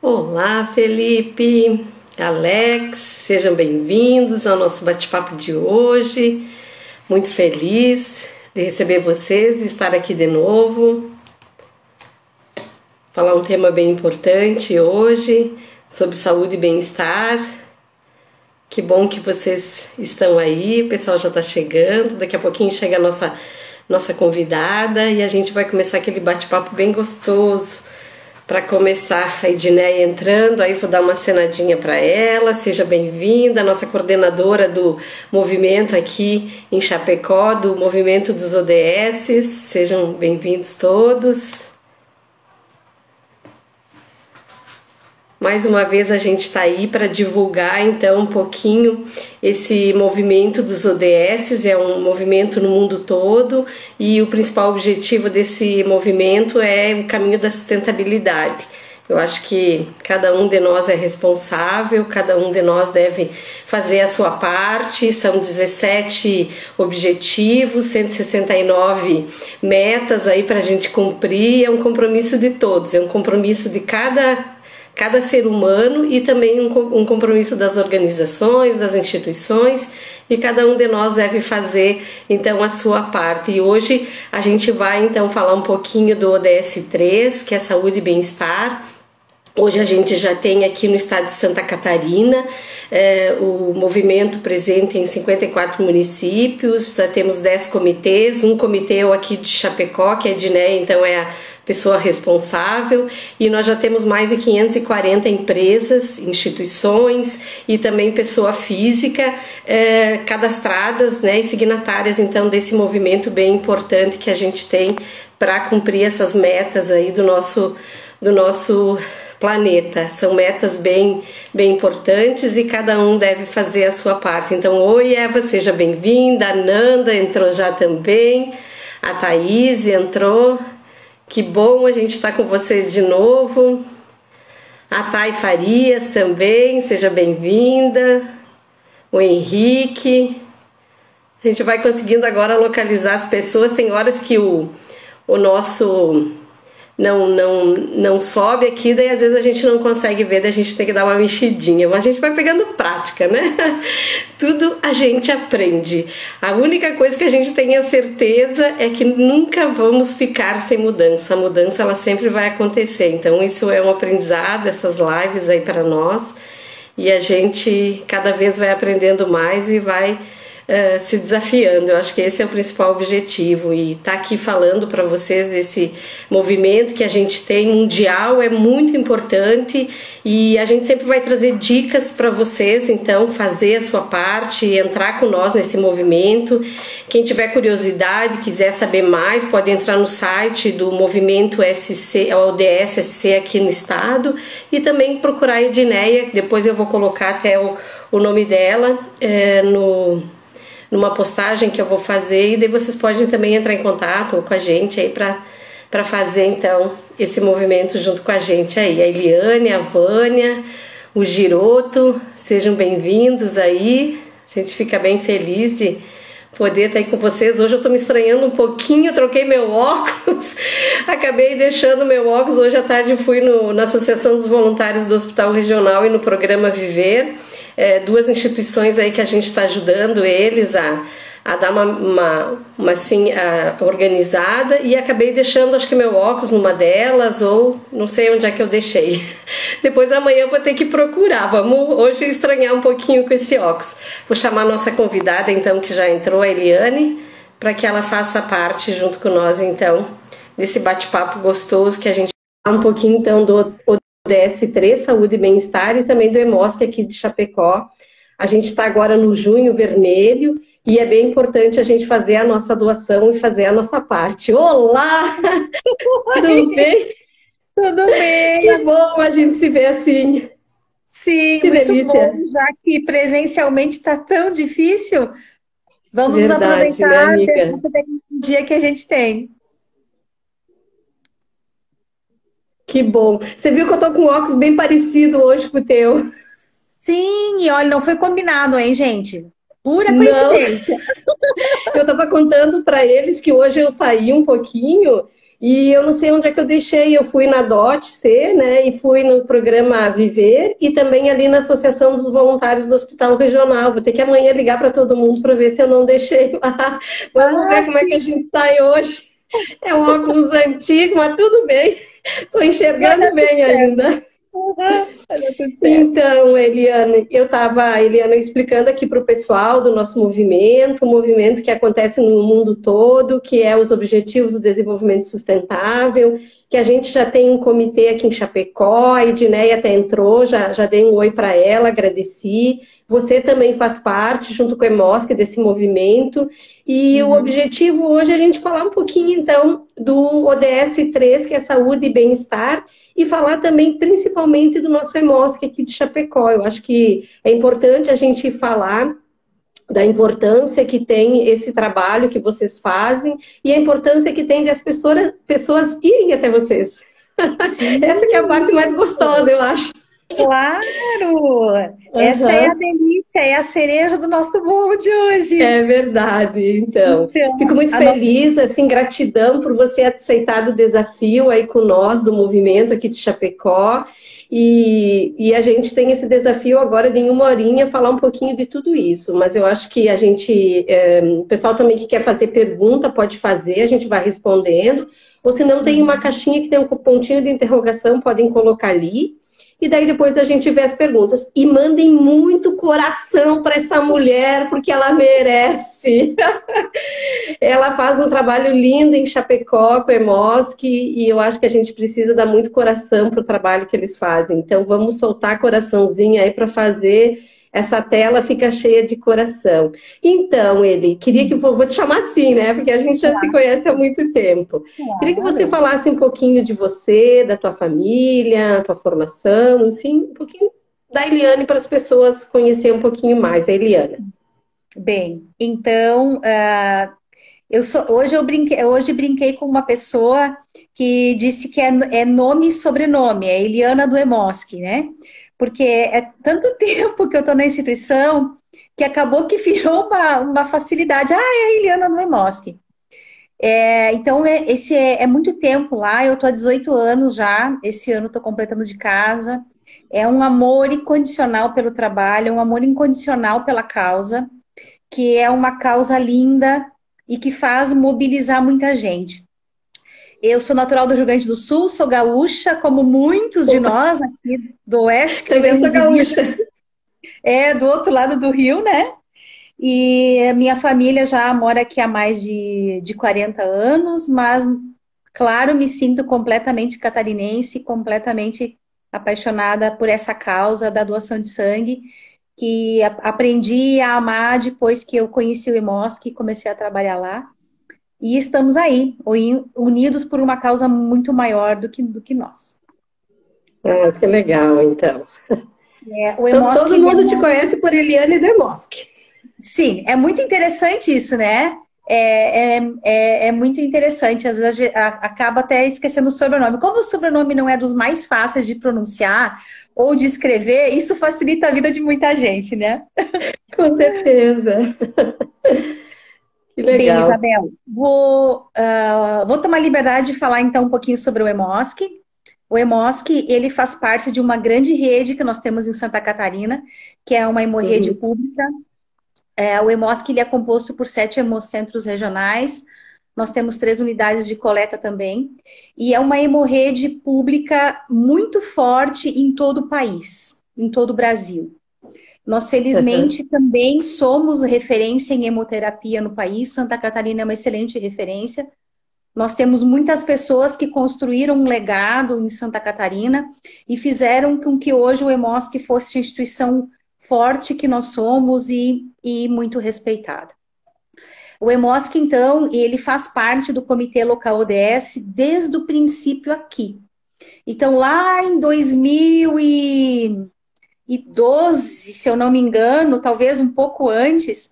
Olá, Felipe, Alex, sejam bem-vindos ao nosso bate-papo de hoje. Muito feliz de receber vocês e estar aqui de novo. Falar um tema bem importante hoje, sobre saúde e bem-estar. Que bom que vocês estão aí, o pessoal já está chegando, daqui a pouquinho chega a nossa convidada e a gente vai começar aquele bate-papo bem gostoso. Para começar, a Edneia entrando, aí vou dar uma cenadinha para ela. Seja bem-vinda, nossa coordenadora do movimento aqui em Chapecó, do movimento dos ODS. Sejam bem-vindos todos. Mais uma vez a gente está aí para divulgar então um pouquinho esse movimento dos ODS, é um movimento no mundo todo e o principal objetivo desse movimento é o caminho da sustentabilidade. Eu acho que cada um de nós é responsável, cada um de nós deve fazer a sua parte. São 17 objetivos, 169 metas aí para a gente cumprir. É um compromisso de todos, é um compromisso de cada ser humano e também um compromisso das organizações, das instituições, e cada um de nós deve fazer então a sua parte. E hoje a gente vai então falar um pouquinho do ODS 3, que é saúde e bem-estar. Hoje a gente já tem aqui no estado de Santa Catarina o movimento presente em 54 municípios, já temos 10 comitês, um comitê é o aqui de Chapecó, que é a Edneia, então é a pessoa responsável, e nós já temos mais de 540 empresas, instituições e também pessoa física cadastradas, né, e signatárias então desse movimento bem importante que a gente tem para cumprir essas metas aí do nosso planeta. São metas bem importantes e cada um deve fazer a sua parte. Então, oi Eva, seja bem-vinda, a Nanda entrou já também, a Thaís entrou. Que bom a gente estar com vocês de novo. A Thay Farias também, seja bem-vinda. O Henrique. A gente vai conseguindo agora localizar as pessoas. Tem horas que o nosso não sobe aqui, daí às vezes a gente não consegue ver, daí a gente tem que dar uma mexidinha, mas a gente vai pegando prática, né? Tudo a gente aprende. A única coisa que a gente tem a certeza é que nunca vamos ficar sem mudança. A mudança ela sempre vai acontecer, então isso é um aprendizado, essas lives aí para nós, e a gente cada vez vai aprendendo mais e vai se desafiando. Eu acho que esse é o principal objetivo, e tá aqui falando para vocês desse movimento que a gente tem mundial é muito importante, e a gente sempre vai trazer dicas para vocês, então fazer a sua parte, entrar com nós nesse movimento. Quem tiver curiosidade, quiser saber mais, pode entrar no site do movimento SC, ODS SC aqui no estado, e também procurar a Edneia, depois eu vou colocar até o nome dela numa postagem que eu vou fazer, e daí vocês podem também entrar em contato com a gente aí para fazer então esse movimento junto com a gente aí. A Eliane, a Vânia, o Giroto, sejam bem-vindos aí. A gente fica bem feliz de poder estar aí com vocês. Hoje eu tô me estranhando um pouquinho, troquei meu óculos, acabei deixando meu óculos. Hoje à tarde fui na Associação dos Voluntários do Hospital Regional e no programa Viver, duas instituições aí que a gente está ajudando eles a dar uma assim, organizada, e acabei deixando acho que meu óculos numa delas, ou não sei onde é que eu deixei. Depois amanhã eu vou ter que procurar, vamos hoje estranhar um pouquinho com esse óculos. Vou chamar a nossa convidada então, que já entrou, a Eliane, para que ela faça parte junto com nós então, desse bate-papo gostoso que a gente fala um pouquinho então do ODS 3, saúde e bem-estar, e também do EMOSC aqui de Chapecó. A gente está agora no Junho Vermelho, e é bem importante a gente fazer a nossa doação e fazer a nossa parte. Olá! Tudo bem? Tudo Que bem? bom a gente se ver assim. Sim, Que muito bom, delícia. já que presencialmente está tão difícil. Vamos Verdade, né, aproveitar amiga? essa tecnologia que a gente tem. Que bom. Você viu que eu tô com um óculos bem parecido hoje com o teu? Sim, e olha, não foi combinado, hein, gente? Pura Não, coincidência. eu estava contando para eles que hoje eu saí um pouquinho e eu não sei onde é que eu deixei. Eu fui na DOT-C, né? E fui no programa Viver e também ali na Associação dos Voluntários do Hospital Regional. Vou ter que amanhã ligar para todo mundo para ver se eu não deixei lá. Vamos Ah, ver como é que a sim, gente sai hoje. É um óculos antigo, mas tudo bem. Estou vai dar enxergando tudo bem certo. ainda. Uhum, vai dar tudo certo. Então, Eliane, eu estava, Eliana, explicando aqui para o pessoal do nosso movimento, um movimento que acontece no mundo todo, que é os Objetivos do Desenvolvimento Sustentável, que a gente já tem um comitê aqui em Chapecó, a Edneia até entrou, já dei um oi para ela, agradeci. Você também faz parte, junto com a Emosc, desse movimento. E o Uhum. objetivo hoje é a gente falar um pouquinho, então, do ODS 3, que é saúde e bem-estar, e falar também principalmente do nosso EMOSC aqui de Chapecó. Eu acho que é importante a gente falar da importância que tem esse trabalho que vocês fazem e a importância que tem das pessoas irem até vocês. Essa que é a Sim, parte mais gostosa, eu acho. claro! Essa é a Aham. delícia, é a cereja do nosso bolo de hoje. É verdade, então. Fico Então, muito a nossa... feliz, assim, gratidão por você ter aceitado o desafio aí com nós do movimento aqui de Chapecó. E a gente tem esse desafio agora de em uma horinha falar um pouquinho de tudo isso. Mas eu acho que a gente, o pessoal também que quer fazer pergunta pode fazer, a gente vai respondendo. Ou se não, tem uma Uhum. caixinha que tem um pontinho de interrogação, podem colocar ali. E daí depois a gente vê as perguntas. E mandem muito coração para essa mulher, porque ela merece. Ela faz um trabalho lindo em Chapecó com a Emosc, e eu acho que a gente precisa dar muito coração para o trabalho que eles fazem. Então vamos soltar coraçãozinho aí para fazer essa tela ficar cheia de coração. Então, ele, queria que vou te chamar assim, né? Porque a gente já se Claro, conhece há muito tempo. Queria que você claro. falasse um pouquinho de você, da tua família, tua formação, enfim, um pouquinho da Eliane para as pessoas conhecerem um pouquinho mais a Eliana. Bem, então, hoje brinquei com uma pessoa que disse que é nome e sobrenome, é Eliana do Emosc, né? Porque é tanto tempo que eu estou na instituição que acabou que virou uma facilidade. Ah, é a Eliana do Emosc. Então, esse é muito tempo lá, eu estou há 18 anos já, esse ano estou completando de casa. É um amor incondicional pelo trabalho, é um amor incondicional pela causa, que é uma causa linda e que faz mobilizar muita gente. Eu sou natural do Rio Grande do Sul, sou gaúcha, como muitos de Opa, nós aqui do Oeste, que também sou fizemos divisa, gaúcha. do outro lado do rio, né? E a minha família já mora aqui há mais de 40 anos, mas, claro, me sinto completamente catarinense, completamente apaixonada por essa causa da doação de sangue, que aprendi a amar depois que eu conheci o Emosc e comecei a trabalhar lá. E estamos aí, unidos por uma causa muito maior do que nós. Ah, que legal, então. O Todo, Emosc, todo ele é mundo te conhece por Eliane Demosc. sim, é muito interessante isso, né? É muito interessante, às vezes acaba até esquecendo o sobrenome. Como o sobrenome não é dos mais fáceis de pronunciar ou de escrever, isso facilita a vida de muita gente, né? Com certeza. Que Bem, legal. Isabel, vou tomar liberdade de falar então um pouquinho sobre o Emosc. O Emosc, ele faz parte de uma grande rede que nós temos em Santa Catarina, que é uma hemorrede Uhum. pública. O Emosc, ele é composto por 7 hemocentros regionais. Nós temos 3 unidades de coleta também. E é uma hemorrede pública muito forte em todo o país, em todo o Brasil. Nós, felizmente, também somos referência em hemoterapia no país. Santa Catarina é uma excelente referência. Nós temos muitas pessoas que construíram um legado em Santa Catarina e fizeram com que hoje o Emosc fosse a instituição forte que nós somos e muito respeitada. O EMOSC, então, ele faz parte do Comitê Local ODS desde o princípio aqui. Então, lá em 2012, se eu não me engano, talvez um pouco antes,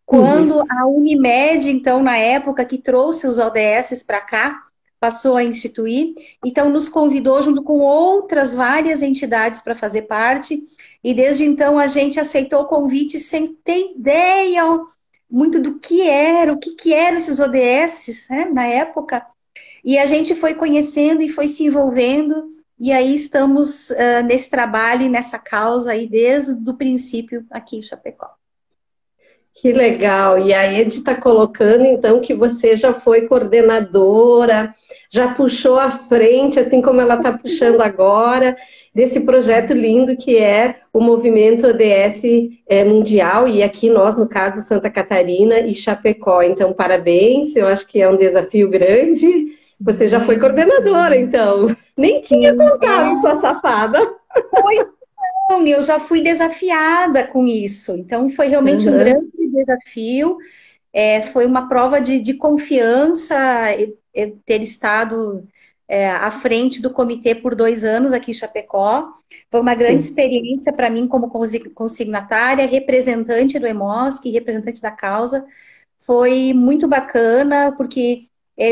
quando a Unimed, então, na época que trouxe os ODS para cá, passou a instituir, então nos convidou junto com outras várias entidades para fazer parte, e desde então a gente aceitou o convite sem ter ideia muito do que era, o que eram esses ODS, né, na época, e a gente foi conhecendo e foi se envolvendo, e aí estamos nesse trabalho e nessa causa aí desde o princípio aqui em Chapecó. Que legal! E a Ed está colocando, então, que você já foi coordenadora, já puxou à frente, assim como ela está puxando agora, desse projeto lindo que é o Movimento ODS Mundial, e aqui nós, no caso, Santa Catarina e Chapecó. Então, parabéns, eu acho que é um desafio grande. Você já foi coordenadora, então. Nem tinha contado, sua safada. Foi. Eu já fui desafiada com isso, então foi realmente um grande desafio, foi uma prova de confiança ter estado à frente do comitê por 2 anos aqui em Chapecó, foi uma grande experiência para mim como consignatária, representante do EMOSC, representante da causa, foi muito bacana, porque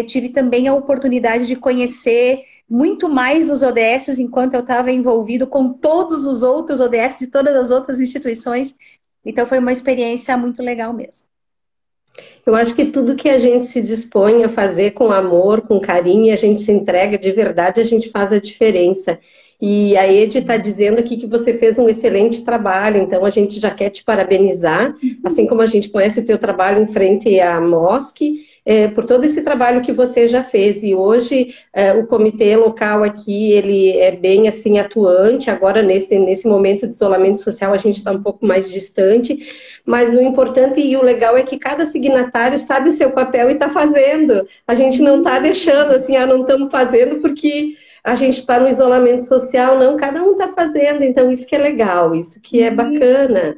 tive também a oportunidade de conhecer muito mais dos ODS, enquanto eu estava envolvido com todos os outros ODS de todas as outras instituições. Então, foi uma experiência muito legal mesmo. Eu acho que tudo que a gente se dispõe a fazer com amor, com carinho, e a gente se entrega de verdade, a gente faz a diferença. E a Ed está dizendo aqui que você fez um excelente trabalho, então a gente já quer te parabenizar, assim como a gente conhece o teu trabalho em frente à MOSC, por todo esse trabalho que você já fez. E hoje o comitê local aqui, ele é bem assim atuante, agora nesse momento de isolamento social a gente está um pouco mais distante, mas o importante e o legal é que cada signatário sabe o seu papel e está fazendo. A gente não está deixando assim, não estamos fazendo porque a gente está no isolamento social, não, cada um está fazendo, então isso que é legal, isso que é bacana.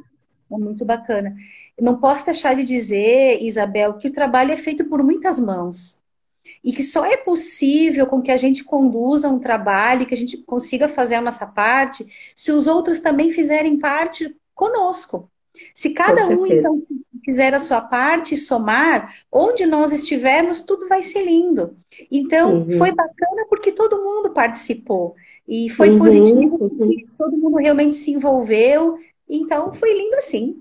É muito bacana. Não posso deixar de dizer, Isabel, que o trabalho é feito por muitas mãos. E que só é possível com que a gente conduza um trabalho, que a gente consiga fazer a nossa parte, se os outros também fizerem parte conosco. Se cada um, então, fizer a sua parte e somar, onde nós estivermos, tudo vai ser lindo. Então, foi bacana porque todo mundo participou. E foi positivo porque todo mundo realmente se envolveu. Então, foi lindo assim.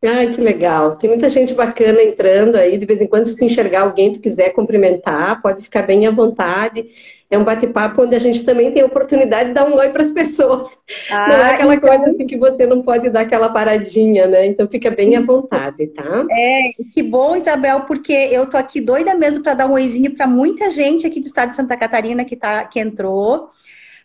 Ai, que legal. Tem muita gente bacana entrando aí. De vez em quando, se tu enxergar alguém, tu quiser cumprimentar, pode ficar bem à vontade. É um bate-papo onde a gente também tem a oportunidade de dar um oi para as pessoas. Não é aquela coisa assim que você não pode dar aquela paradinha, né? Então fica bem à vontade, tá? Que bom, Isabel, porque eu tô aqui doida mesmo para dar um oizinho para muita gente aqui do estado de Santa Catarina que entrou.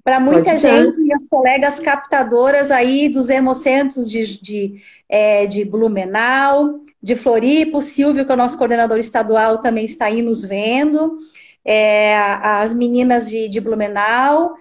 Para muita gente, minhas colegas captadoras aí dos hemocentros de Blumenau, de Floripa, o Silvio, que é o nosso coordenador estadual, também está aí nos vendo, as meninas de Blumenau,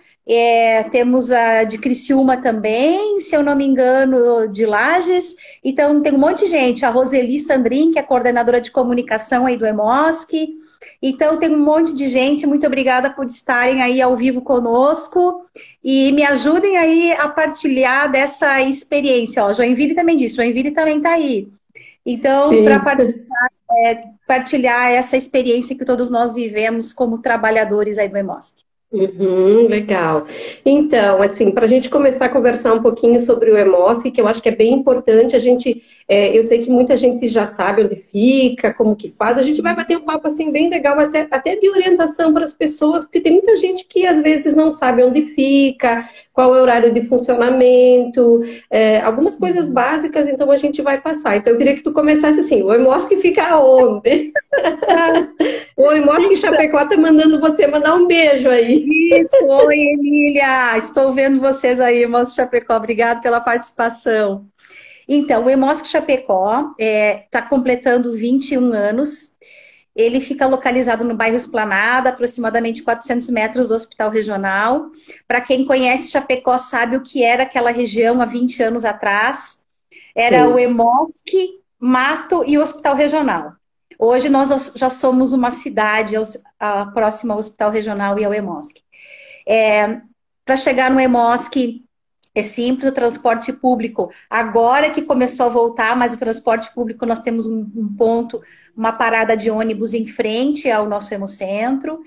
temos a de Criciúma também, se eu não me engano, de Lages, então tem um monte de gente, a Roseli Sandrin, que é coordenadora de comunicação aí do EMOSC, então tem um monte de gente, muito obrigada por estarem aí ao vivo conosco e me ajudem aí a partilhar dessa experiência. Ó, Joinville também disse, Joinville também está aí. Então, para partilhar essa experiência que todos nós vivemos como trabalhadores aí do EMOSC. Legal. Então, assim, para a gente começar a conversar um pouquinho sobre o EMOSC, que eu acho que é bem importante, eu sei que muita gente já sabe onde fica, como que faz, a gente vai bater um papo assim bem legal, mas até de orientação para as pessoas, porque tem muita gente que às vezes não sabe onde fica, qual é o horário de funcionamento, algumas coisas básicas, então a gente vai passar. Então eu queria que tu começasse assim, o EMOSC fica onde? O EMOSC Chapecó tá mandando você mandar um beijo aí. Isso, oi Emília, estou vendo vocês aí, EMOSC Chapecó, obrigado pela participação. Então, o EMOSC Chapecó está completando 21 anos, ele fica localizado no bairro Esplanada, aproximadamente 400 metros do Hospital Regional. Para quem conhece Chapecó sabe o que era aquela região há 20 anos atrás, era o EMOSC, Mato e o Hospital Regional. Hoje nós já somos uma cidade próxima ao Hospital Regional e ao EMOSC. Para chegar no EMOSC é simples, o transporte público, agora que começou a voltar, mas o transporte público nós temos um ponto, uma parada de ônibus em frente ao nosso hemocentro,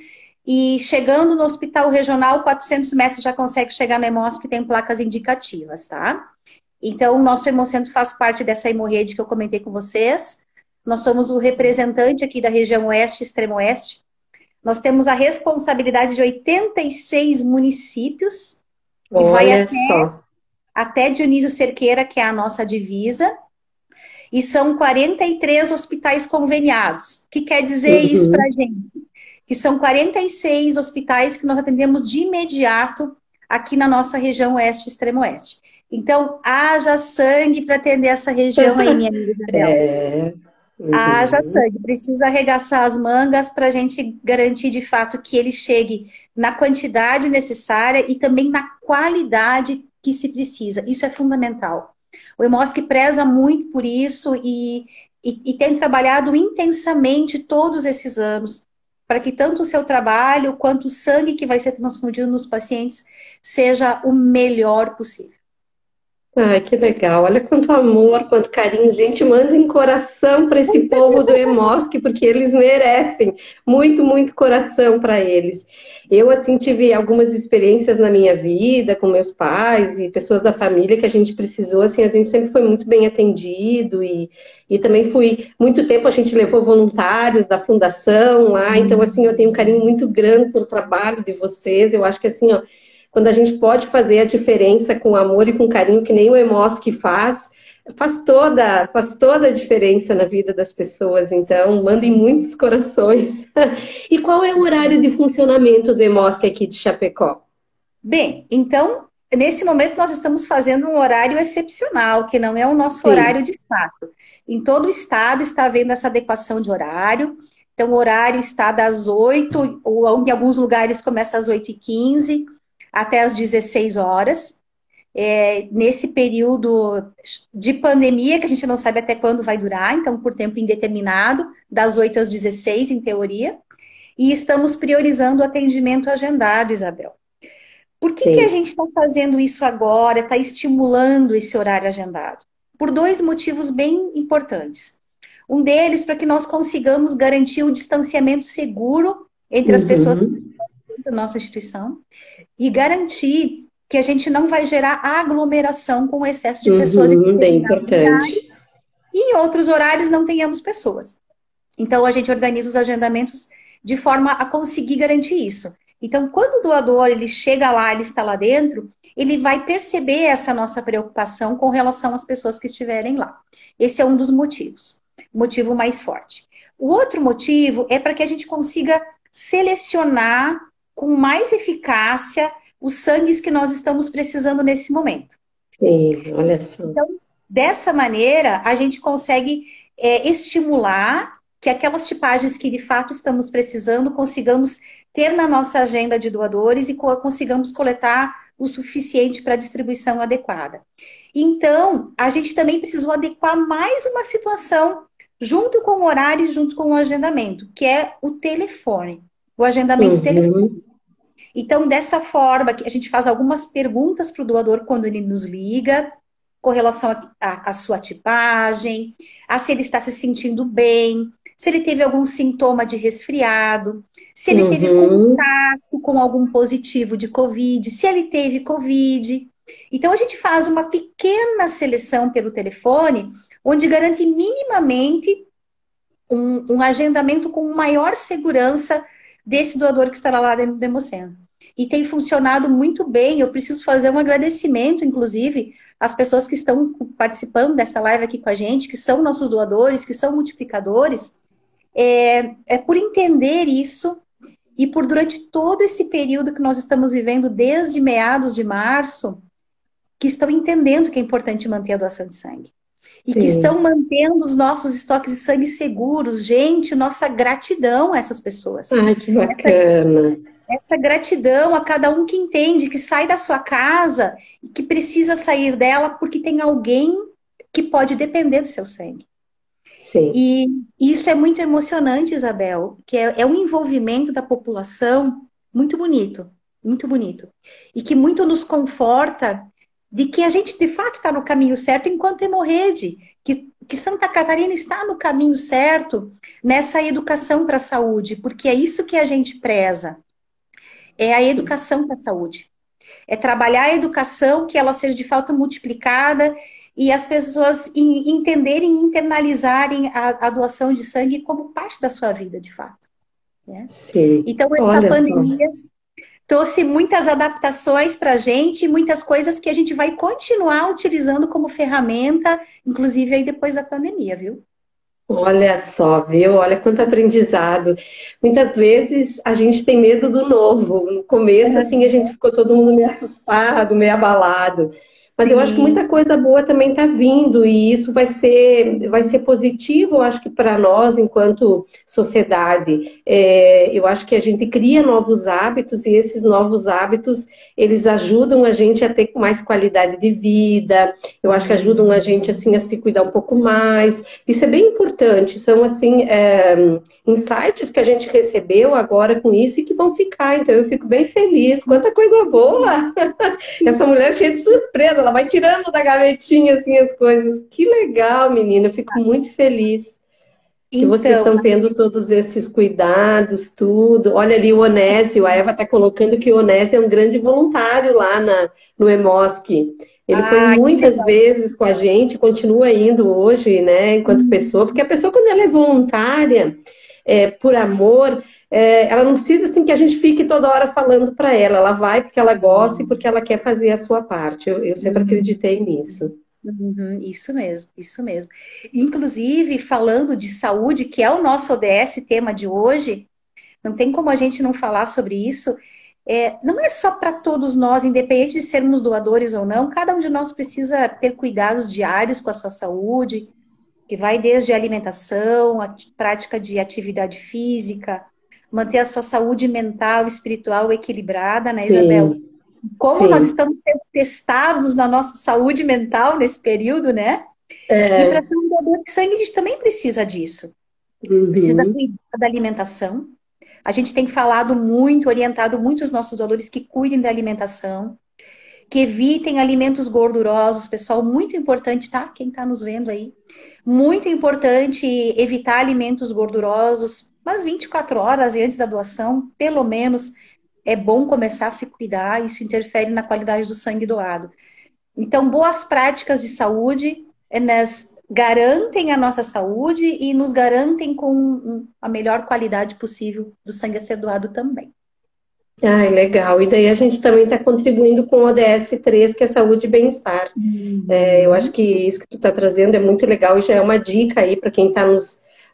e chegando no Hospital Regional, 400 metros já consegue chegar no EMOSC, que tem placas indicativas, tá? Então, o nosso hemocentro faz parte dessa hemorrede que eu comentei com vocês. Nós somos o representante aqui da região oeste, extremo oeste. Nós temos a responsabilidade de 86 municípios, e vai até Dionísio Cerqueira, que é a nossa divisa, e são 43 hospitais conveniados. O que quer dizer isso para a gente? Que são 46 hospitais que nós atendemos de imediato aqui na nossa região oeste, extremo oeste. Então, haja sangue para atender essa região aí, minha amiga Isabel. Haja sangue, precisa arregaçar as mangas para a gente garantir de fato que ele chegue na quantidade necessária e também na qualidade que se precisa. Isso é fundamental. O EMOSC preza muito por isso e tem trabalhado intensamente todos esses anos para que tanto o seu trabalho quanto o sangue que vai ser transfundido nos pacientes seja o melhor possível. Ai, que legal. Olha quanto amor, quanto carinho. Gente, mandem coração para esse povo do EMOSC, porque eles merecem. Muito, muito coração para eles. Eu, assim, tive algumas experiências na minha vida com meus pais e pessoas da família que a gente precisou, assim, a gente sempre foi muito bem atendido e também fui, muito tempo a gente levou voluntários da fundação lá, então, assim, eu tenho um carinho muito grande pelo trabalho de vocês. Eu acho que, assim, ó, quando a gente pode fazer a diferença com amor e com carinho, que nem o EMOSC faz toda a diferença na vida das pessoas. Então, mandem muitos corações. E qual é o horário de funcionamento do EMOSC aqui de Chapecó? Bem, então, nesse momento nós estamos fazendo um horário excepcional, que não é o nosso horário de fato. Em todo o estado está havendo essa adequação de horário. Então, o horário está das 8, ou em alguns lugares começa às 8h15, até às 16 horas, nesse período de pandemia, que a gente não sabe até quando vai durar, então por tempo indeterminado, das 8 às 16, em teoria, e estamos priorizando o atendimento agendado, Isabel. Por que a gente está fazendo isso agora, está estimulando esse horário agendado? Por dois motivos bem importantes. Um deles, para que nós consigamos garantir o distanciamento seguro entre as pessoas da nossa instituição, e garantir que a gente não vai gerar aglomeração com o excesso de pessoas. Bem importante. E em outros horários não tenhamos pessoas. Então, a gente organiza os agendamentos de forma a conseguir garantir isso. Então, quando o doador ele chega lá, ele está lá dentro, ele vai perceber essa nossa preocupação com relação às pessoas que estiverem lá. Esse é um dos motivos. O motivo mais forte. O outro motivo é para que a gente consiga selecionar com mais eficácia os sangues que nós estamos precisando nesse momento. Sim, olha só. Então, dessa maneira, a gente consegue estimular que aquelas tipagens que de fato estamos precisando, consigamos ter na nossa agenda de doadores e consigamos coletar o suficiente para a distribuição adequada. Então, a gente também precisou adequar mais uma situação junto com o horário e junto com o agendamento, que é o telefone, o agendamento telefônico. Então, dessa forma, que a gente faz algumas perguntas para o doador quando ele nos liga, com relação à sua tipagem, a se ele está se sentindo bem, se ele teve algum sintoma de resfriado, se ele teve contato com algum positivo de Covid, se ele teve Covid. Então, a gente faz uma pequena seleção pelo telefone, onde garante minimamente um agendamento com maior segurança desse doador que estará lá dentro do Hemocentro. E tem funcionado muito bem. Eu preciso fazer um agradecimento, inclusive, às pessoas que estão participando dessa live aqui com a gente, que são nossos doadores, que são multiplicadores, por entender isso e por durante todo esse período que nós estamos vivendo, desde meados de março, que estão entendendo que é importante manter a doação de sangue. E que estão mantendo os nossos estoques de sangue seguros. Gente, nossa gratidão a essas pessoas. Ai, que bacana. Essa gratidão a cada um que entende, que sai da sua casa e que precisa sair dela porque tem alguém que pode depender do seu sangue. sim, E isso é muito emocionante, Isabel, que é um envolvimento da população muito bonito, muito bonito. E que muito nos conforta de que a gente de fato está no caminho certo enquanto hemorrede, que Santa Catarina está no caminho certo nessa educação para a saúde, porque é isso que a gente preza, é a educação para a saúde. É trabalhar a educação, que ela seja de fato multiplicada e as pessoas entenderem e internalizarem a doação de sangue como parte da sua vida, de fato. Né? sim. Então, essa Olha só. pandemia trouxe muitas adaptações para a gente, muitas coisas que a gente vai continuar utilizando como ferramenta, inclusive aí depois da pandemia, viu? Olha só, viu? Olha quanto aprendizado. Muitas vezes a gente tem medo do novo. No começo, assim, a gente ficou todo mundo meio assustado, meio abalado. Mas eu acho que Sim. muita coisa boa também está vindo e isso vai ser positivo, eu acho que para nós, enquanto sociedade. Eu acho que a gente cria novos hábitos e esses novos hábitos, eles ajudam a gente a ter mais qualidade de vida. Eu acho que ajudam a gente, assim, a se cuidar um pouco mais. Isso é bem importante, são assim insights que a gente recebeu agora com isso e que vão ficar, então eu fico bem feliz, quanta coisa boa! Essa mulher é cheia de surpresa, ela vai tirando da gavetinha assim as coisas. Que legal, menina, eu fico muito feliz que vocês Então, estão tendo todos esses cuidados, tudo. Olha ali o Onésio, a Eva está colocando que o Onésio é um grande voluntário lá no EMOSC. Ele foi que muitas legal. vezes com a gente, continua indo hoje, né, enquanto pessoa, porque a pessoa, quando ela é voluntária, por amor, ela não precisa assim que a gente fique toda hora falando para ela, ela vai porque ela gosta e porque ela quer fazer a sua parte. Eu sempre acreditei nisso. Uhum, isso mesmo, isso mesmo. Inclusive, falando de saúde, que é o nosso ODS tema de hoje, não tem como a gente não falar sobre isso. Não é só para todos nós, independente de sermos doadores ou não, cada um de nós precisa ter cuidados diários com a sua saúde, que vai desde a alimentação, a prática de atividade física, manter a sua saúde mental e espiritual equilibrada, né, Isabel? Sim, Como nós sim. estamos sendo testados na nossa saúde mental nesse período, né? E para É, ser um doador de sangue, a gente também precisa disso. Precisa uhum, cuidar da alimentação. A gente tem falado muito, orientado muito os nossos doadores que cuidem da alimentação, que evitem alimentos gordurosos, pessoal, muito importante, tá? Quem está nos vendo aí. Muito importante evitar alimentos gordurosos, umas 24 horas antes da doação, pelo menos, é bom começar a se cuidar, isso interfere na qualidade do sangue doado. Então, boas práticas de saúde nos garantem a nossa saúde e nos garantem com a melhor qualidade possível do sangue a ser doado também. ai, legal. E daí a gente também está contribuindo com o ODS 3, que é saúde e bem-estar. Eu acho Uhum. que isso que tu está trazendo é muito legal e já é uma dica aí para quem está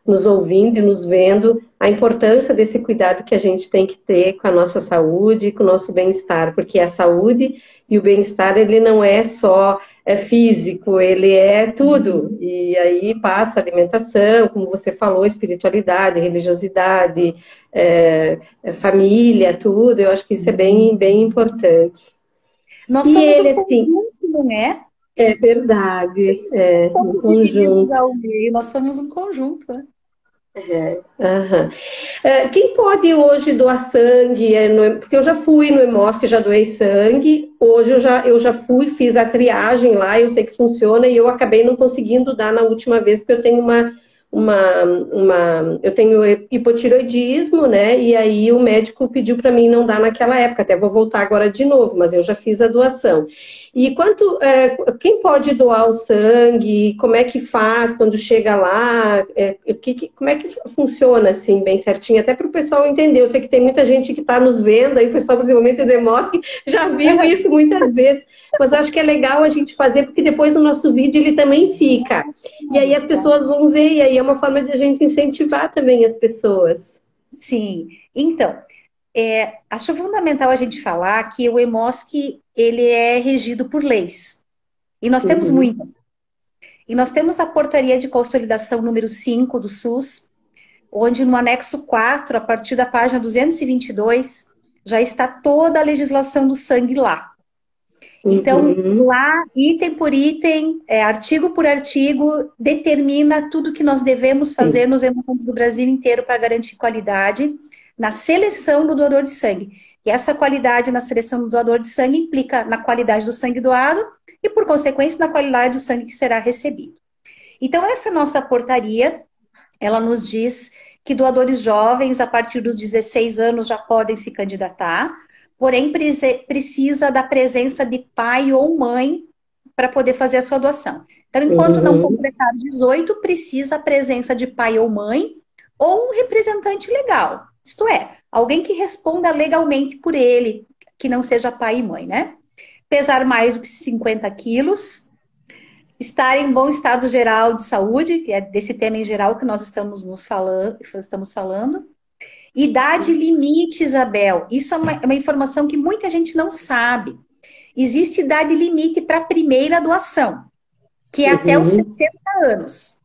nos ouvindo e nos vendo, a importância desse cuidado que a gente tem que ter com a nossa saúde e com o nosso bem-estar, porque a saúde e o bem-estar, ele não é só físico, ele é tudo. E aí passa alimentação, como você falou, espiritualidade, religiosidade, família, tudo. Eu acho que isso é bem, bem importante. Nós E somos ele, um assim, conjunto, não é? é verdade, um Somos divididos conjunto. ao meio, nós somos um conjunto, né? Aham. Quem pode hoje doar sangue? Porque eu já fui no Hemosc, já doei sangue. Hoje eu já fui, fiz a triagem lá, eu sei que funciona e eu acabei não conseguindo dar na última vez, porque eu tenho eu tenho hipotiroidismo, né? E aí o médico pediu para mim não dar naquela época. Até vou voltar agora de novo, mas eu já fiz a doação. E quem pode doar o sangue? Como é que faz quando chega lá? Como é que funciona assim, bem certinho? Até para o pessoal entender. Eu sei que tem muita gente que está nos vendo, aí o pessoal, principalmente do Emosc, já viu isso muitas vezes. Mas acho que é legal a gente fazer, porque depois o nosso vídeo ele também fica. E aí as pessoas vão ver, e aí é uma forma de a gente incentivar também as pessoas. Sim. Então, acho fundamental a gente falar que o EMOSC, ele é regido por leis. E nós temos Uhum. muitas. E nós temos a Portaria de Consolidação número 5 do SUS, onde no anexo 4, a partir da página 222, já está toda a legislação do sangue lá. Então, Uhum. lá, item por item, artigo por artigo, determina tudo que nós devemos fazer Sim. nos hemocentros do Brasil inteiro para garantir qualidade na seleção do doador de sangue. E essa qualidade na seleção do doador de sangue implica na qualidade do sangue doado e, por consequência, na qualidade do sangue que será recebido. Então, essa nossa portaria, ela nos diz que doadores jovens, a partir dos 16 anos, já podem se candidatar, porém precisa da presença de pai ou mãe para poder fazer a sua doação. Então, enquanto não Uhum. completar 18, precisa a presença de pai ou mãe ou um representante legal. Isto é, alguém que responda legalmente por ele, que não seja pai e mãe, né? Pesar mais do que 50 quilos, estar em bom estado geral de saúde, que é desse tema em geral que nós estamos falando. Idade limite, Isabel. Isso é uma informação que muita gente não sabe. Existe idade limite para a primeira doação, que é até os Uhum. 60 anos.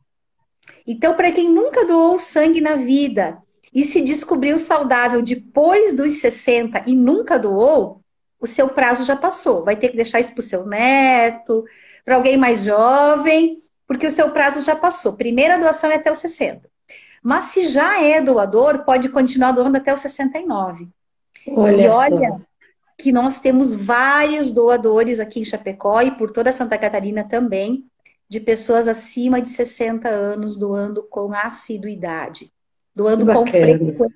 Então, para quem nunca doou sangue na vida e se descobriu saudável depois dos 60 e nunca doou, o seu prazo já passou. Vai ter que deixar isso para o seu neto, para alguém mais jovem, porque o seu prazo já passou. Primeira doação é até os 60. Mas se já é doador, pode continuar doando até os 69. E Olha olha só. que nós temos vários doadores aqui em Chapecó e por toda Santa Catarina também, de pessoas acima de 60 anos doando com assiduidade, Que doando com bacana. frequência.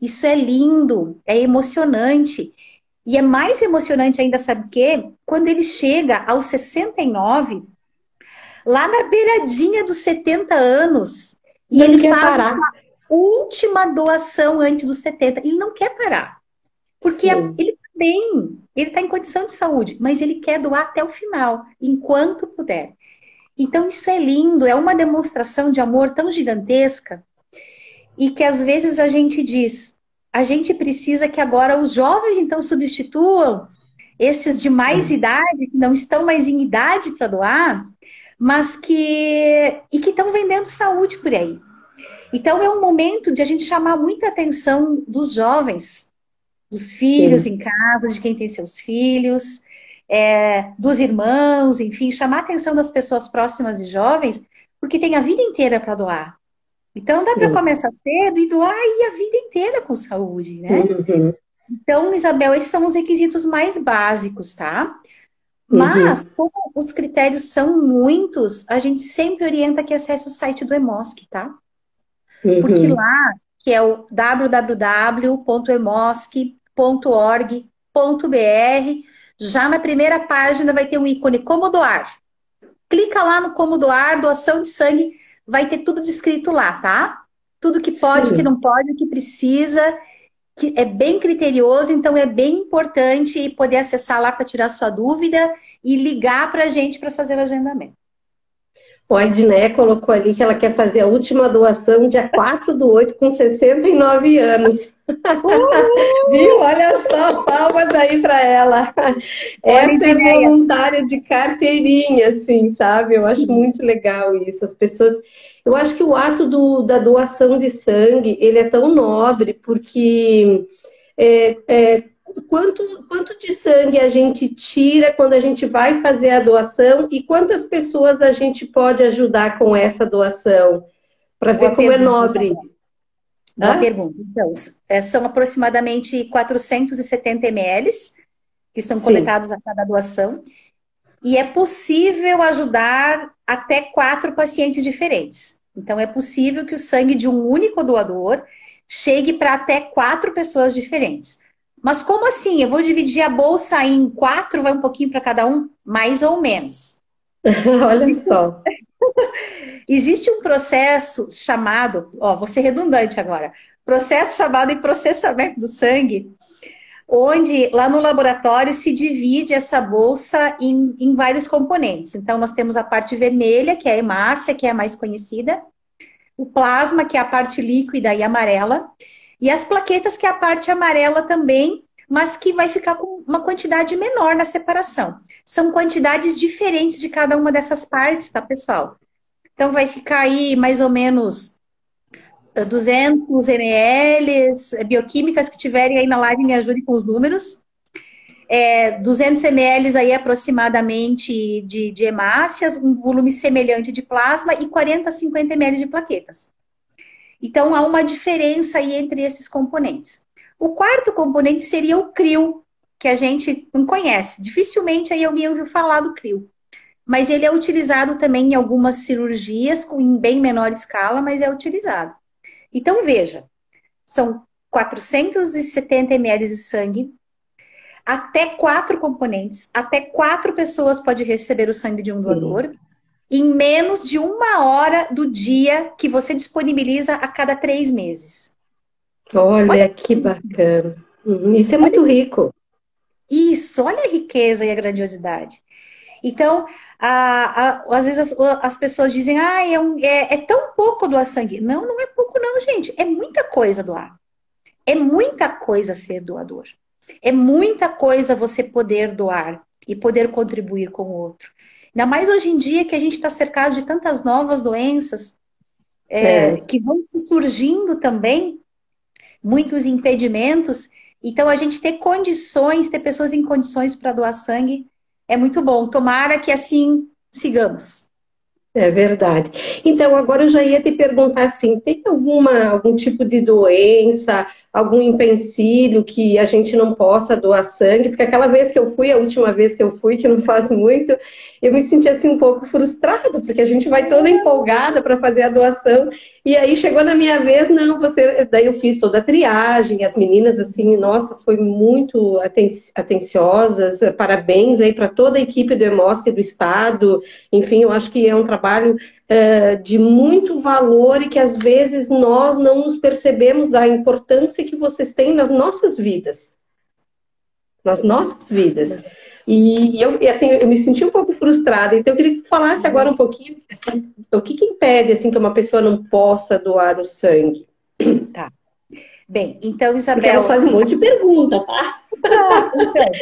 Isso é lindo, é emocionante. E é mais emocionante ainda, sabe o quê? Quando ele chega aos 69, lá na beiradinha dos 70 anos, e Não ele quer faz parar. última doação antes dos 70. Ele não quer parar, porque Sim. ele está bem, ele está em condição de saúde, mas ele quer doar até o final, enquanto puder. Então, isso é lindo, é uma demonstração de amor tão gigantesca, e que às vezes a gente diz, a gente precisa que agora os jovens, então, substituam esses de mais idade, que não estão mais em idade para doar, mas que estão vendendo saúde por aí. Então, é um momento de a gente chamar muita atenção dos jovens, dos filhos Sim. em casa, de quem tem seus filhos, dos irmãos, enfim, chamar a atenção das pessoas próximas e jovens, porque tem a vida inteira para doar. Então, dá para Sim. começar cedo e doar aí a vida inteira com saúde, né? Uhum. Então, Isabel, esses são os requisitos mais básicos, tá? Mas, Uhum. como os critérios são muitos, a gente sempre orienta que acesse o site do EMOSC, tá? Porque Uhum. lá, que é o www.emosc.org.br, já na primeira página vai ter um ícone Como Doar. Clica lá no Como Doar, doação de sangue, vai ter tudo descrito lá, tá? Tudo que pode, o que Sim. não pode, o que precisa, que é bem criterioso, então é bem importante poder acessar lá para tirar sua dúvida e ligar para a gente para fazer o agendamento. O Edneia colocou ali que ela quer fazer a última doação dia 4/8 com 69 anos. Viu? Olha só, palmas aí para ela. Olha, Essa é Edneia, voluntária de carteirinha, assim, sabe? Eu acho sim, muito legal isso. As pessoas. Eu acho que o ato da doação de sangue, ele é tão nobre, porque é, é, quanto de sangue a gente tira quando a gente vai fazer a doação e quantas pessoas a gente pode ajudar com essa doação, para ver boa como é pergunta, nobre. Isabel. Boa Hã? pergunta. Então, são aproximadamente 470 ml que são Sim. coletados a cada doação, e é possível ajudar até 4 pacientes diferentes. Então, é possível que o sangue de um único doador chegue para até 4 pessoas diferentes. Mas como assim? Eu vou dividir a bolsa em 4, vai um pouquinho para cada um? Mais ou menos. Olha Existe, só. existe um processo chamado, ó, vou ser redundante agora, processo chamado de processamento do sangue, onde lá no laboratório se divide essa bolsa em vários componentes. Então, nós temos a parte vermelha, que é a hemácia, que é a mais conhecida, o plasma, que é a parte líquida e amarela, e as plaquetas, que é a parte amarela também, mas que vai ficar com uma quantidade menor na separação. São quantidades diferentes de cada uma dessas partes, tá, pessoal? Então, vai ficar aí mais ou menos 200 ml, bioquímicas que tiverem aí na live, me ajudem com os números. 200 ml aí aproximadamente de hemácias, um volume semelhante de plasma e 40 a 50 ml de plaquetas. Então, há uma diferença aí entre esses componentes. O quarto componente seria o CRIO, que a gente não conhece. Dificilmente aí alguém ouviu falar do CRIO. Mas ele é utilizado também em algumas cirurgias, em bem menor escala, mas é utilizado. Então, veja, são 470 ml de sangue, até 4 componentes, até 4 pessoas podem receber o sangue de um doador, em menos de 1 hora do dia que você disponibiliza a cada 3 meses. Olha que bacana. Isso é muito rico. Isso, olha a riqueza e a grandiosidade. Então, às vezes as pessoas dizem, é tão pouco doar sangue. Não, não é pouco não, gente. É muita coisa doar. É muita coisa ser doador. É muita coisa você poder doar e poder contribuir com o outro. Ainda mais hoje em dia que a gente está cercado de tantas novas doenças que vão surgindo também, muitos impedimentos. Então, a gente ter condições, ter pessoas em condições para doar sangue é muito bom. Tomara que assim sigamos. É verdade. Então, agora eu já ia te perguntar assim, tem algum tipo de doença, algum empecilho que a gente não possa doar sangue? Porque aquela vez que eu fui, a última vez que eu fui, que não faz muito, eu me senti assim um pouco frustrada, porque a gente vai toda empolgada para fazer a doação, e aí chegou na minha vez, não, daí eu fiz toda a triagem, as meninas assim, nossa, foi muito atenciosas, parabéns aí para toda a equipe do Hemosc do Estado, enfim, eu acho que é um trabalho de muito valor e que às vezes nós não nos percebemos da importância que vocês têm nas nossas vidas. Nas nossas vidas. E assim, eu me senti um pouco frustrada, então eu queria que tu falasse agora um pouquinho assim, o que impede assim, que uma pessoa não possa doar o sangue. Tá. Bem, então, Isabel... Porque ela faz um monte de pergunta, tá?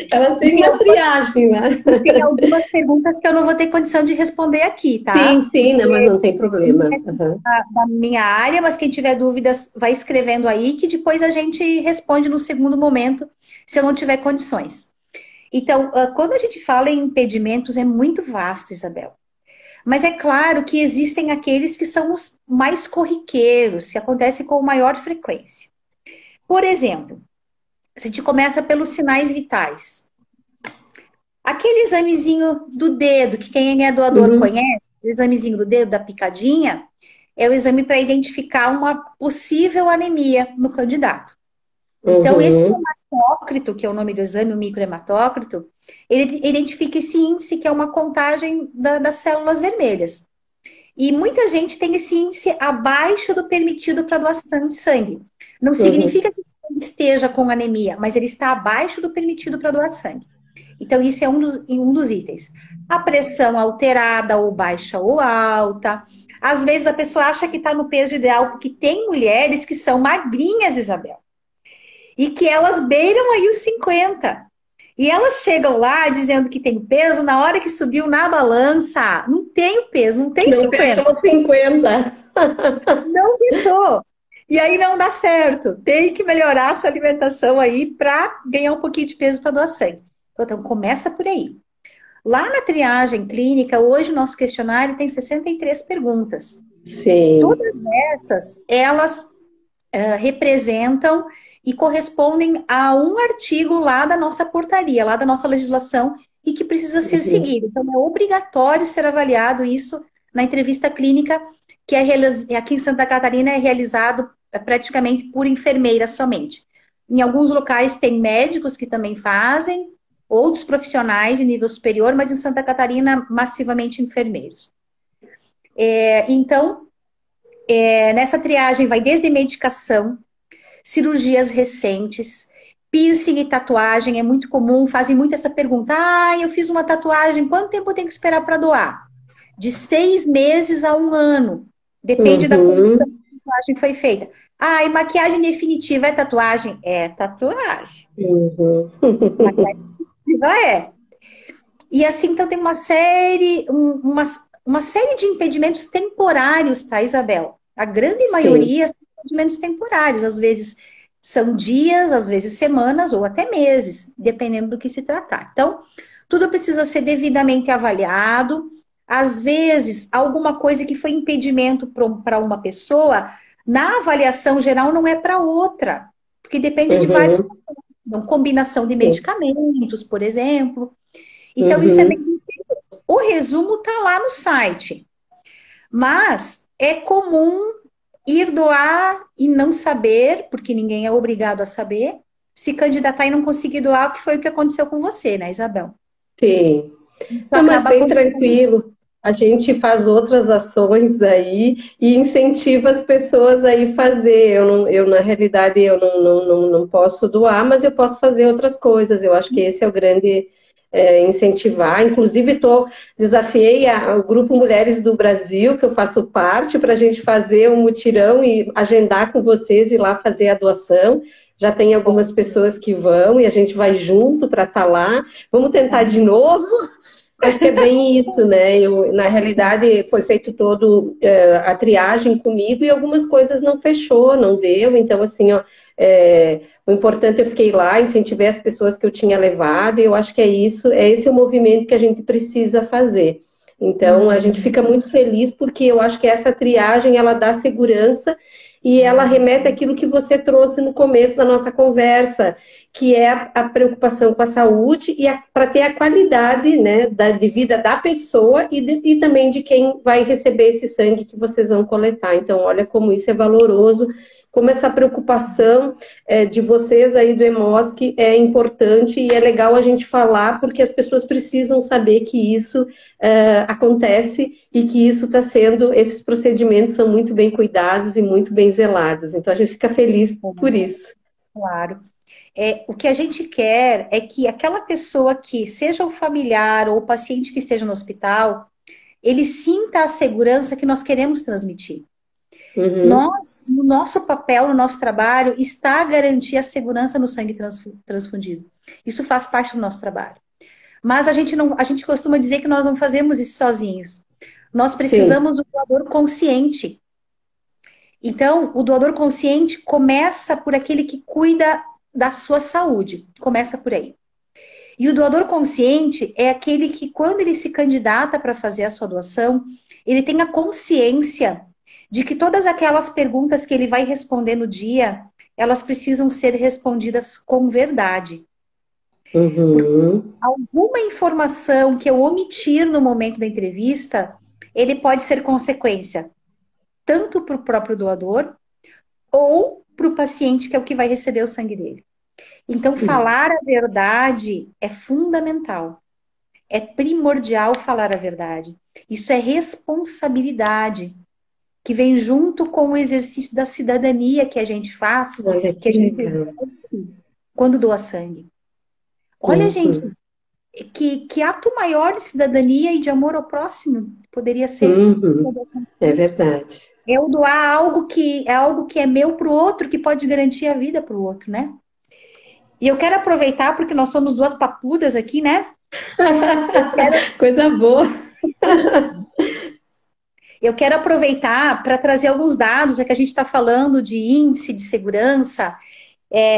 Então, ela tem uma triagem, né? Tem algumas perguntas que eu não vou ter condição de responder aqui, tá? Sim, né, mas não tem problema. Da minha área, mas quem tiver dúvidas vai escrevendo aí, que depois a gente responde no segundo momento, se eu não tiver condições. Então, quando a gente fala em impedimentos, é muito vasto, Isabel. Mas é claro que existem aqueles que são os mais corriqueiros, que acontecem com maior frequência. Por exemplo, a gente começa pelos sinais vitais. Aquele examezinho do dedo, que quem é doador conhece, o examezinho do dedo, da picadinha, é o exame para identificar uma possível anemia no candidato. Então, esse hematócrito, que é o nome do exame, o microhematócrito, ele identifica esse índice, que é uma contagem das células vermelhas. E muita gente tem esse índice abaixo do permitido para doação de sangue. Não significa que esteja com anemia, mas ele está abaixo do permitido para doar sangue. Então, isso é um dos itens. A pressão alterada, ou baixa ou alta. Às vezes a pessoa acha que está no peso ideal, porque tem mulheres que são magrinhas, Isabel. E que elas beiram aí os 50. E elas chegam lá dizendo que tem peso, na hora que subiu na balança, não tem o peso, não tem 50. Não fechou 50. Não fechou. E aí não dá certo. Tem que melhorar a sua alimentação aí para ganhar um pouquinho de peso para doar sangue. Então, começa por aí. Lá na triagem clínica, hoje o nosso questionário tem 63 perguntas. Sim. Todas essas, elas representam e correspondem a um artigo lá da nossa portaria, lá da nossa legislação, e que precisa ser seguido. Então, é obrigatório ser avaliado isso na entrevista clínica, que aqui em Santa Catarina é realizado praticamente por enfermeiras somente. Em alguns locais tem médicos que também fazem, outros profissionais de nível superior, mas em Santa Catarina, massivamente enfermeiros. Então, nessa triagem vai desde medicação, cirurgias recentes, piercing e tatuagem, é muito comum, fazem muito essa pergunta, eu fiz uma tatuagem, quanto tempo eu tenho que esperar para doar? De 6 meses a 1 ano, depende da condição que a tatuagem foi feita. E maquiagem definitiva é tatuagem? É tatuagem. Maquiagem definitiva E assim, então tem uma série de impedimentos temporários, tá, Isabel? A grande maioria são impedimentos temporários, às vezes São dias, às vezes semanas ou até meses, dependendo do que se tratar. Então, tudo precisa ser devidamente avaliado. Às vezes, alguma coisa que foi impedimento para uma pessoa, na avaliação geral não é para outra, porque depende de vários Uhum. fatores. Então, combinação de Sim. medicamentos, por exemplo. Então, isso é meio... Uhum. O resumo está lá no site. Mas é comum ir doar e não saber, porque ninguém é obrigado a saber, se candidatar e não conseguir doar, que foi o que aconteceu com você, né, Isabel? Sim. Isso Não, mas acaba bem acontecendo. tranquilo. A gente faz outras ações daí e incentiva as pessoas a ir fazer. Na realidade, eu não posso doar, mas eu posso fazer outras coisas. Eu acho que esse é o grande incentivar. Inclusive, desafiei o Grupo Mulheres do Brasil, que eu faço parte, para a gente fazer um mutirão e agendar com vocês e lá fazer a doação. Já tem algumas pessoas que vão e a gente vai junto para estar lá. Vamos tentar de novo. Acho que é bem isso, né? Na realidade, foi feito todo a triagem comigo e algumas coisas não fechou, não deu. Então, assim, ó, o importante eu fiquei lá, incentivei as pessoas que eu tinha levado, e eu acho que é isso, é esse o movimento que a gente precisa fazer. Então, a gente fica muito feliz porque eu acho que essa triagem, ela dá segurança e ela remete àquilo que você trouxe no começo da nossa conversa, que é a preocupação com a saúde e para ter a qualidade, né, de vida da pessoa e também de quem vai receber esse sangue que vocês vão coletar. Então, olha como isso é valoroso, como essa preocupação de vocês aí do EMOSC é importante e é legal a gente falar, porque as pessoas precisam saber que isso acontece e que isso está sendo, esses procedimentos são muito bem cuidados e muito bem zelados. Então, a gente fica feliz por isso. Claro. O que a gente quer é que aquela pessoa que, seja o familiar ou o paciente que esteja no hospital, ele sinta a segurança que nós queremos transmitir. Uhum. No nosso papel, no nosso trabalho, está a garantir a segurança no sangue transfundido. Isso faz parte do nosso trabalho. Mas a gente costuma dizer que nós não fazemos isso sozinhos. Nós Sim. precisamos do doador consciente. Então, o doador consciente começa por aquele que cuida da sua saúde. Começa por aí. E o doador consciente é aquele que, quando ele se candidata para fazer a sua doação, ele tem a consciência de que todas aquelas perguntas que ele vai responder no dia, elas precisam ser respondidas com verdade. Porque Uhum. alguma informação que eu omitir no momento da entrevista, ele pode ser consequência tanto para o próprio doador ou para o paciente, que é o que vai receber o sangue dele. Então, Sim. falar a verdade é fundamental. É primordial falar a verdade. Isso é responsabilidade, que vem junto com o exercício da cidadania que a gente faz, Olha que a que gente legal. exerce quando doa sangue. Olha, gente, Uhum. que ato maior de cidadania e de amor ao próximo poderia ser a Uhum. doação de É sangue? verdade. Eu doar algo que é meu para o outro, que pode garantir a vida para o outro, né? E eu quero aproveitar, porque nós somos duas papudas aqui, né? Eu quero, Coisa boa. eu quero aproveitar para trazer alguns dados, é que a gente está falando de índice de segurança.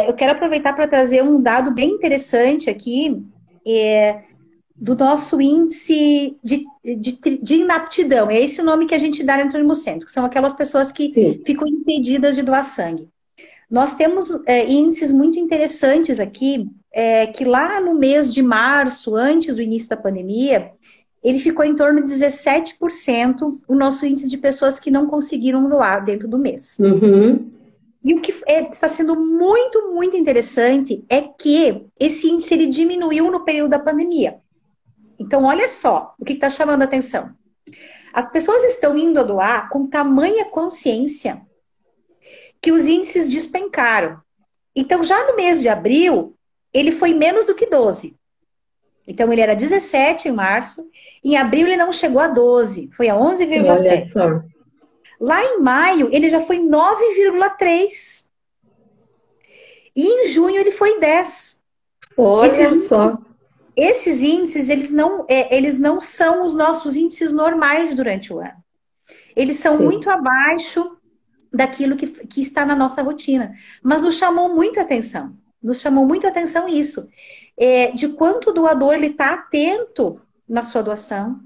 Eu quero aproveitar para trazer um dado bem interessante aqui, do nosso índice de inaptidão. É esse o nome que a gente dá no Hemocentro, que são aquelas pessoas que Sim. ficam impedidas de doar sangue. Nós temos índices muito interessantes aqui, que lá no mês de março, antes do início da pandemia, ele ficou em torno de 17% o nosso índice de pessoas que não conseguiram doar dentro do mês. Uhum. E o que está sendo muito, muito interessante é que esse índice ele diminuiu no período da pandemia. Então, olha só o que está chamando a atenção. As pessoas estão indo a doar com tamanha consciência que os índices despencaram. Então, já no mês de abril, ele foi menos do que 12. Então, ele era 17 em março. Em abril, ele não chegou a 12, foi a Olha 11,7. só. Lá em maio, ele já foi 9,3. E em junho, ele foi 10. Esses, Olha só. esses índices, eles não são os nossos índices normais durante o ano. Eles são Sim. muito abaixo daquilo que está na nossa rotina. Mas nos chamou muito a atenção. Nos chamou muito a atenção isso. De quanto o doador está atento na sua doação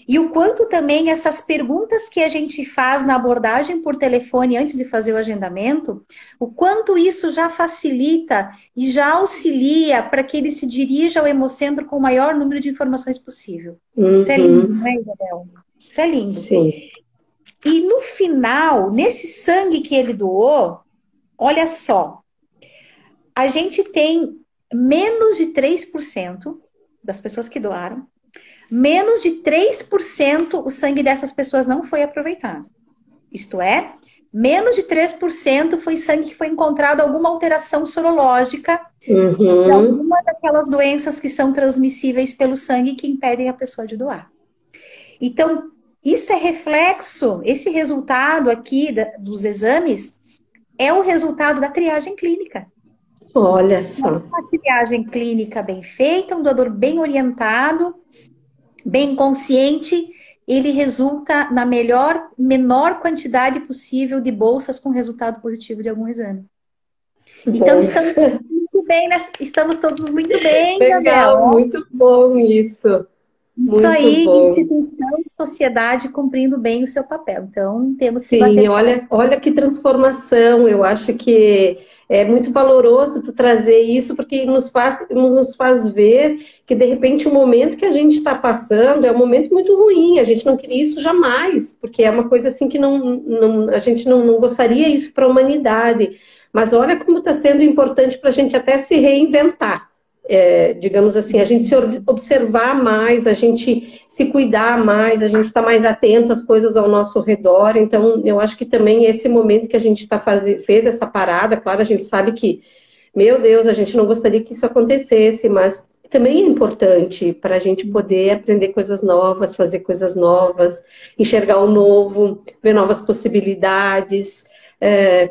e o quanto também essas perguntas que a gente faz na abordagem por telefone antes de fazer o agendamento, o quanto isso já facilita e já auxilia para que ele se dirija ao Hemocentro com o maior número de informações possível. Isso é lindo, não é, Isabel? Isso é lindo. Sim. E no final, nesse sangue que ele doou, olha só, a gente tem menos de 3% das pessoas que doaram, menos de 3% o sangue dessas pessoas não foi aproveitado. Isto é, menos de 3% foi sangue que foi encontrado alguma alteração sorológica de alguma daquelas doenças que são transmissíveis pelo sangue que impedem a pessoa de doar. Então, isso é reflexo, esse resultado aqui dos exames é o resultado da triagem clínica. Olha só. Uma triagem clínica bem feita, um doador bem orientado, bem consciente, ele resulta na menor quantidade possível de bolsas com resultado positivo de algum exame. Então, estamos todos muito bem, Legal, Gabriel. muito bom isso. Isso muito aí, bom. instituição e sociedade cumprindo bem o seu papel. Então, temos que Sim, olha que transformação. Eu acho que é muito valoroso tu trazer isso, porque nos faz ver que, de repente, o momento que a gente está passando é um momento muito ruim. A gente não queria isso jamais, porque é uma coisa assim que a gente não gostaria isso para a humanidade. Mas olha como está sendo importante para a gente até se reinventar. Digamos assim, a gente se observar mais, a gente se cuidar mais, a gente estar mais atento às coisas ao nosso redor. Então, eu acho que também esse momento que a gente fez essa parada, claro, a gente sabe que, meu Deus, a gente não gostaria que isso acontecesse, mas também é importante para a gente poder aprender coisas novas, fazer coisas novas, enxergar o novo, ver novas possibilidades.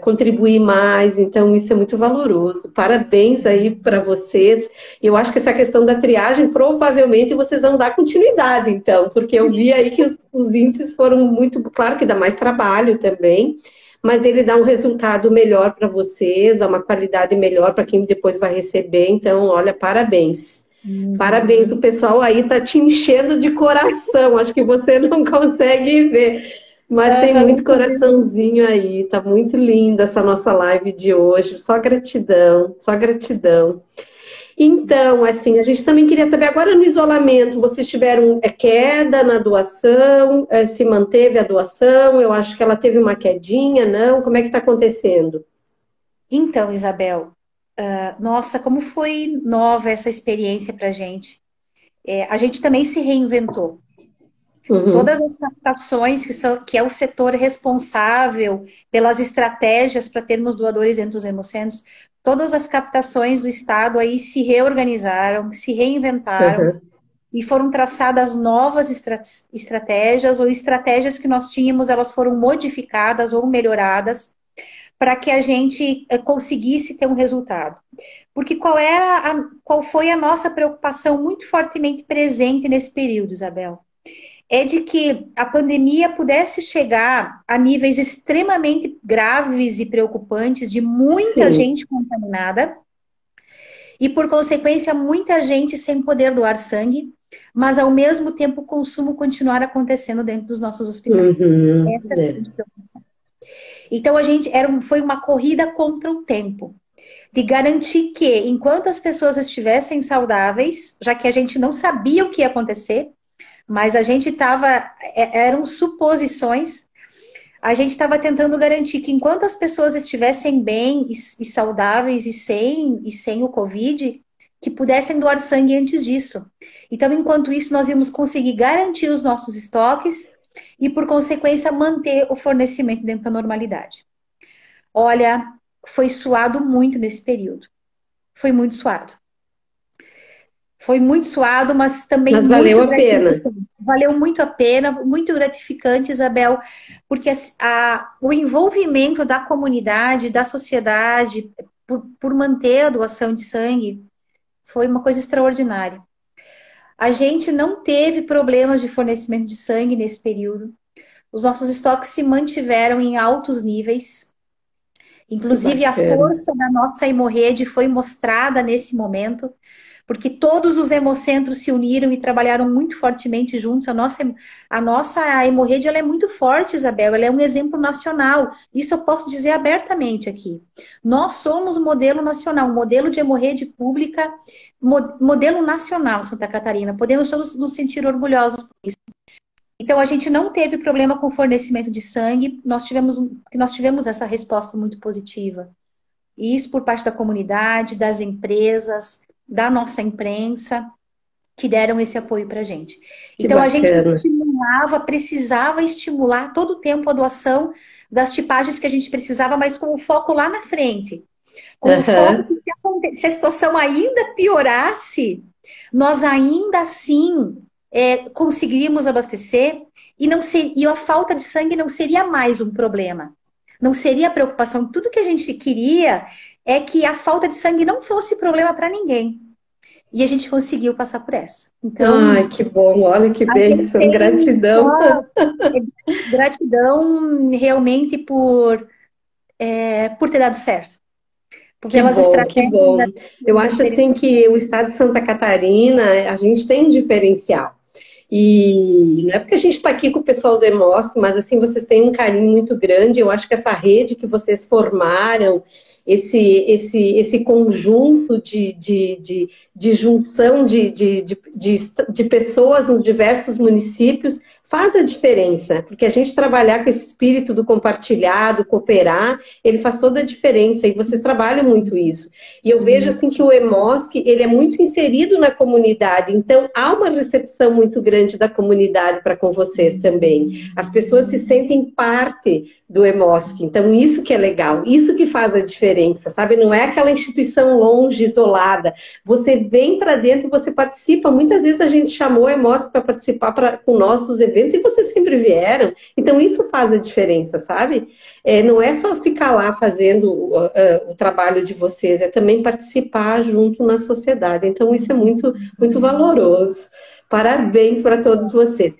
Contribuir mais, então isso é muito valoroso. Parabéns aí para vocês. Eu acho que essa questão da triagem, provavelmente vocês vão dar continuidade, então, porque eu vi aí que os índices foram muito, claro que dá mais trabalho também, mas ele dá um resultado melhor para vocês, dá uma qualidade melhor para quem depois vai receber, então, olha, parabéns. Parabéns, o pessoal aí tá te enchendo de coração, acho que você não consegue ver. Mas tem muito coraçãozinho aí, tá muito linda essa nossa live de hoje, só gratidão, só gratidão. Então, assim, a gente também queria saber, agora no isolamento, vocês tiveram queda na doação, se manteve a doação, eu acho que ela teve uma quedinha, não? Como é que tá acontecendo? Então, Isabel, nossa, como foi nova essa experiência pra gente. A gente também se reinventou. Todas as captações, que é o setor responsável pelas estratégias para termos doadores entre os hemocentros, todas as captações do Estado aí se reorganizaram, se reinventaram e foram traçadas novas estratégias ou estratégias que nós tínhamos, elas foram modificadas ou melhoradas para que a gente conseguisse ter um resultado. Porque qual foi a nossa preocupação muito fortemente presente nesse período, Isabel? É de que a pandemia pudesse chegar a níveis extremamente graves e preocupantes de muita gente contaminada e, por consequência, muita gente sem poder doar sangue, mas, ao mesmo tempo, o consumo continuar acontecendo dentro dos nossos hospitais. Essa é a grande preocupação. Então, foi uma corrida contra o tempo, de garantir que, enquanto as pessoas estivessem saudáveis, já que a gente não sabia o que ia acontecer, mas a gente eram suposições, a gente estava tentando garantir que enquanto as pessoas estivessem bem e saudáveis e sem o Covid, que pudessem doar sangue antes disso. Então, enquanto isso, nós íamos conseguir garantir os nossos estoques e, por consequência, manter o fornecimento dentro da normalidade. Olha, foi suado muito nesse período. Foi muito suado. Foi muito suado, mas também muito valeu a pena. Valeu muito a pena, muito gratificante, Isabel, porque o envolvimento da comunidade, da sociedade, por manter a doação de sangue, foi uma coisa extraordinária. A gente não teve problemas de fornecimento de sangue nesse período. os nossos estoques se mantiveram em altos níveis. Que Inclusive, a bacana. força da nossa hemorrede foi mostrada nesse momento, porque todos os hemocentros se uniram e trabalharam muito fortemente juntos. A nossa hemorrede ela é muito forte, Isabel, ela é um exemplo nacional. Isso eu posso dizer abertamente aqui. Nós somos modelo nacional, modelo de hemorrede pública, modelo nacional, Santa Catarina. Podemos todos nos sentir orgulhosos por isso. Então, a gente não teve problema com fornecimento de sangue, nós tivemos essa resposta muito positiva. E isso por parte da comunidade, das empresas, da nossa imprensa, que deram esse apoio para a gente. Que Então, a gente bacana. precisava estimular todo o tempo a doação das tipagens que a gente precisava, mas com o foco lá na frente. Com o foco Aham. que se a situação ainda piorasse, nós ainda assim conseguiríamos abastecer e a falta de sangue não seria mais um problema. Não seria preocupação. Tudo que a gente queria é que a falta de sangue não fosse problema para ninguém. E a gente conseguiu passar por essa. Então, Ai, que bom. Olha que a gente bênção. tem Gratidão. só gratidão realmente por ter dado certo. Que Pelas bom, que estratégias bom. Eu acho assim que o estado de Santa Catarina, a gente tem um diferencial. E não é porque a gente está aqui com o pessoal do EMOSC, mas assim, vocês têm um carinho muito grande. Eu acho que essa rede que vocês formaram, esse conjunto de junção de pessoas nos diversos municípios faz a diferença, porque a gente trabalhar com esse espírito do compartilhado, cooperar, ele faz toda a diferença, e vocês trabalham muito isso. E eu vejo assim que o EMOSC, ele é muito inserido na comunidade, então há uma recepção muito grande da comunidade para com vocês também. As pessoas se sentem parte do EMOSC, então isso que é legal, isso que faz a diferença, sabe? Não é aquela instituição longe, isolada. Você vem para dentro e você participa. Muitas vezes a gente chamou o EMOSC para participar com nós dos eventos e vocês sempre vieram. Então isso faz a diferença, sabe? Não é só ficar lá fazendo o trabalho de vocês, é também participar junto na sociedade. Então isso é muito, muito valoroso. Parabéns para todos vocês.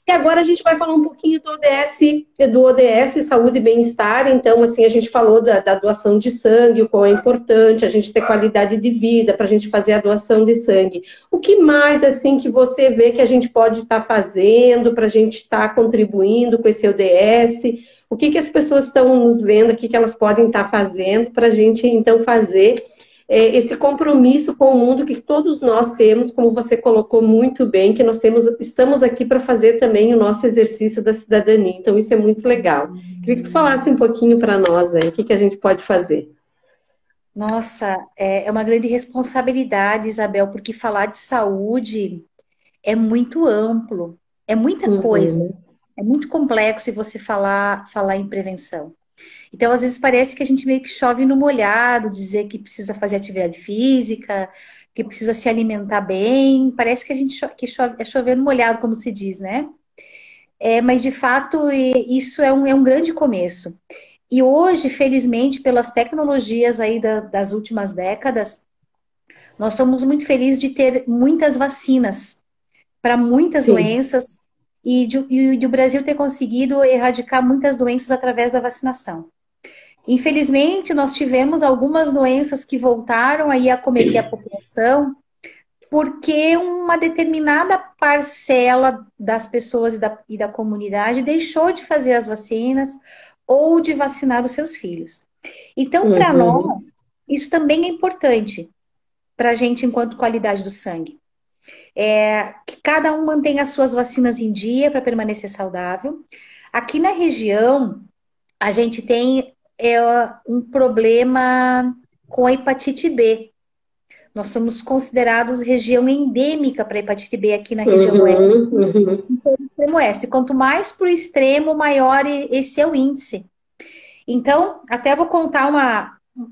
E agora a gente vai falar um pouquinho do ODS Saúde e Bem-Estar. Então, assim, a gente falou da doação de sangue, o quão é importante a gente ter qualidade de vida para a gente fazer a doação de sangue. O que mais, assim, que você vê que a gente pode estar fazendo para a gente estar contribuindo com esse ODS? O que as pessoas estão nos vendo aqui que elas podem estar fazendo para a gente, então, fazer esse compromisso com o mundo que todos nós temos, como você colocou muito bem, que estamos aqui para fazer também o nosso exercício da cidadania. Então, isso é muito legal. Queria que tu falasse um pouquinho para nós aí, o que a gente pode fazer. Nossa, é uma grande responsabilidade, Isabel, porque falar de saúde é muito amplo, é muita coisa, Uhum. é muito complexo você falar em prevenção. Então, às vezes parece que a gente meio que chove no molhado, dizer que precisa fazer atividade física, que precisa se alimentar bem, parece que a gente que chove, é chover no molhado, como se diz, né? Mas de fato isso é um grande começo. E hoje, felizmente, pelas tecnologias aí das últimas décadas, nós somos muito felizes de ter muitas vacinas para muitas Sim. doenças e o Brasil ter conseguido erradicar muitas doenças através da vacinação. Infelizmente, nós tivemos algumas doenças que voltaram aí a acometer a população, porque uma determinada parcela das pessoas e da comunidade deixou de fazer as vacinas ou de vacinar os seus filhos. Então, para Uhum. nós, isso também é importante para a gente enquanto qualidade do sangue. Que cada um mantenha as suas vacinas em dia para permanecer saudável. Aqui na região, a gente tem um problema com a hepatite B. Nós somos considerados região endêmica para hepatite B aqui na região oeste. Uhum. Uhum. Extremo oeste. Quanto mais para o extremo, maior esse é o índice. Então, até vou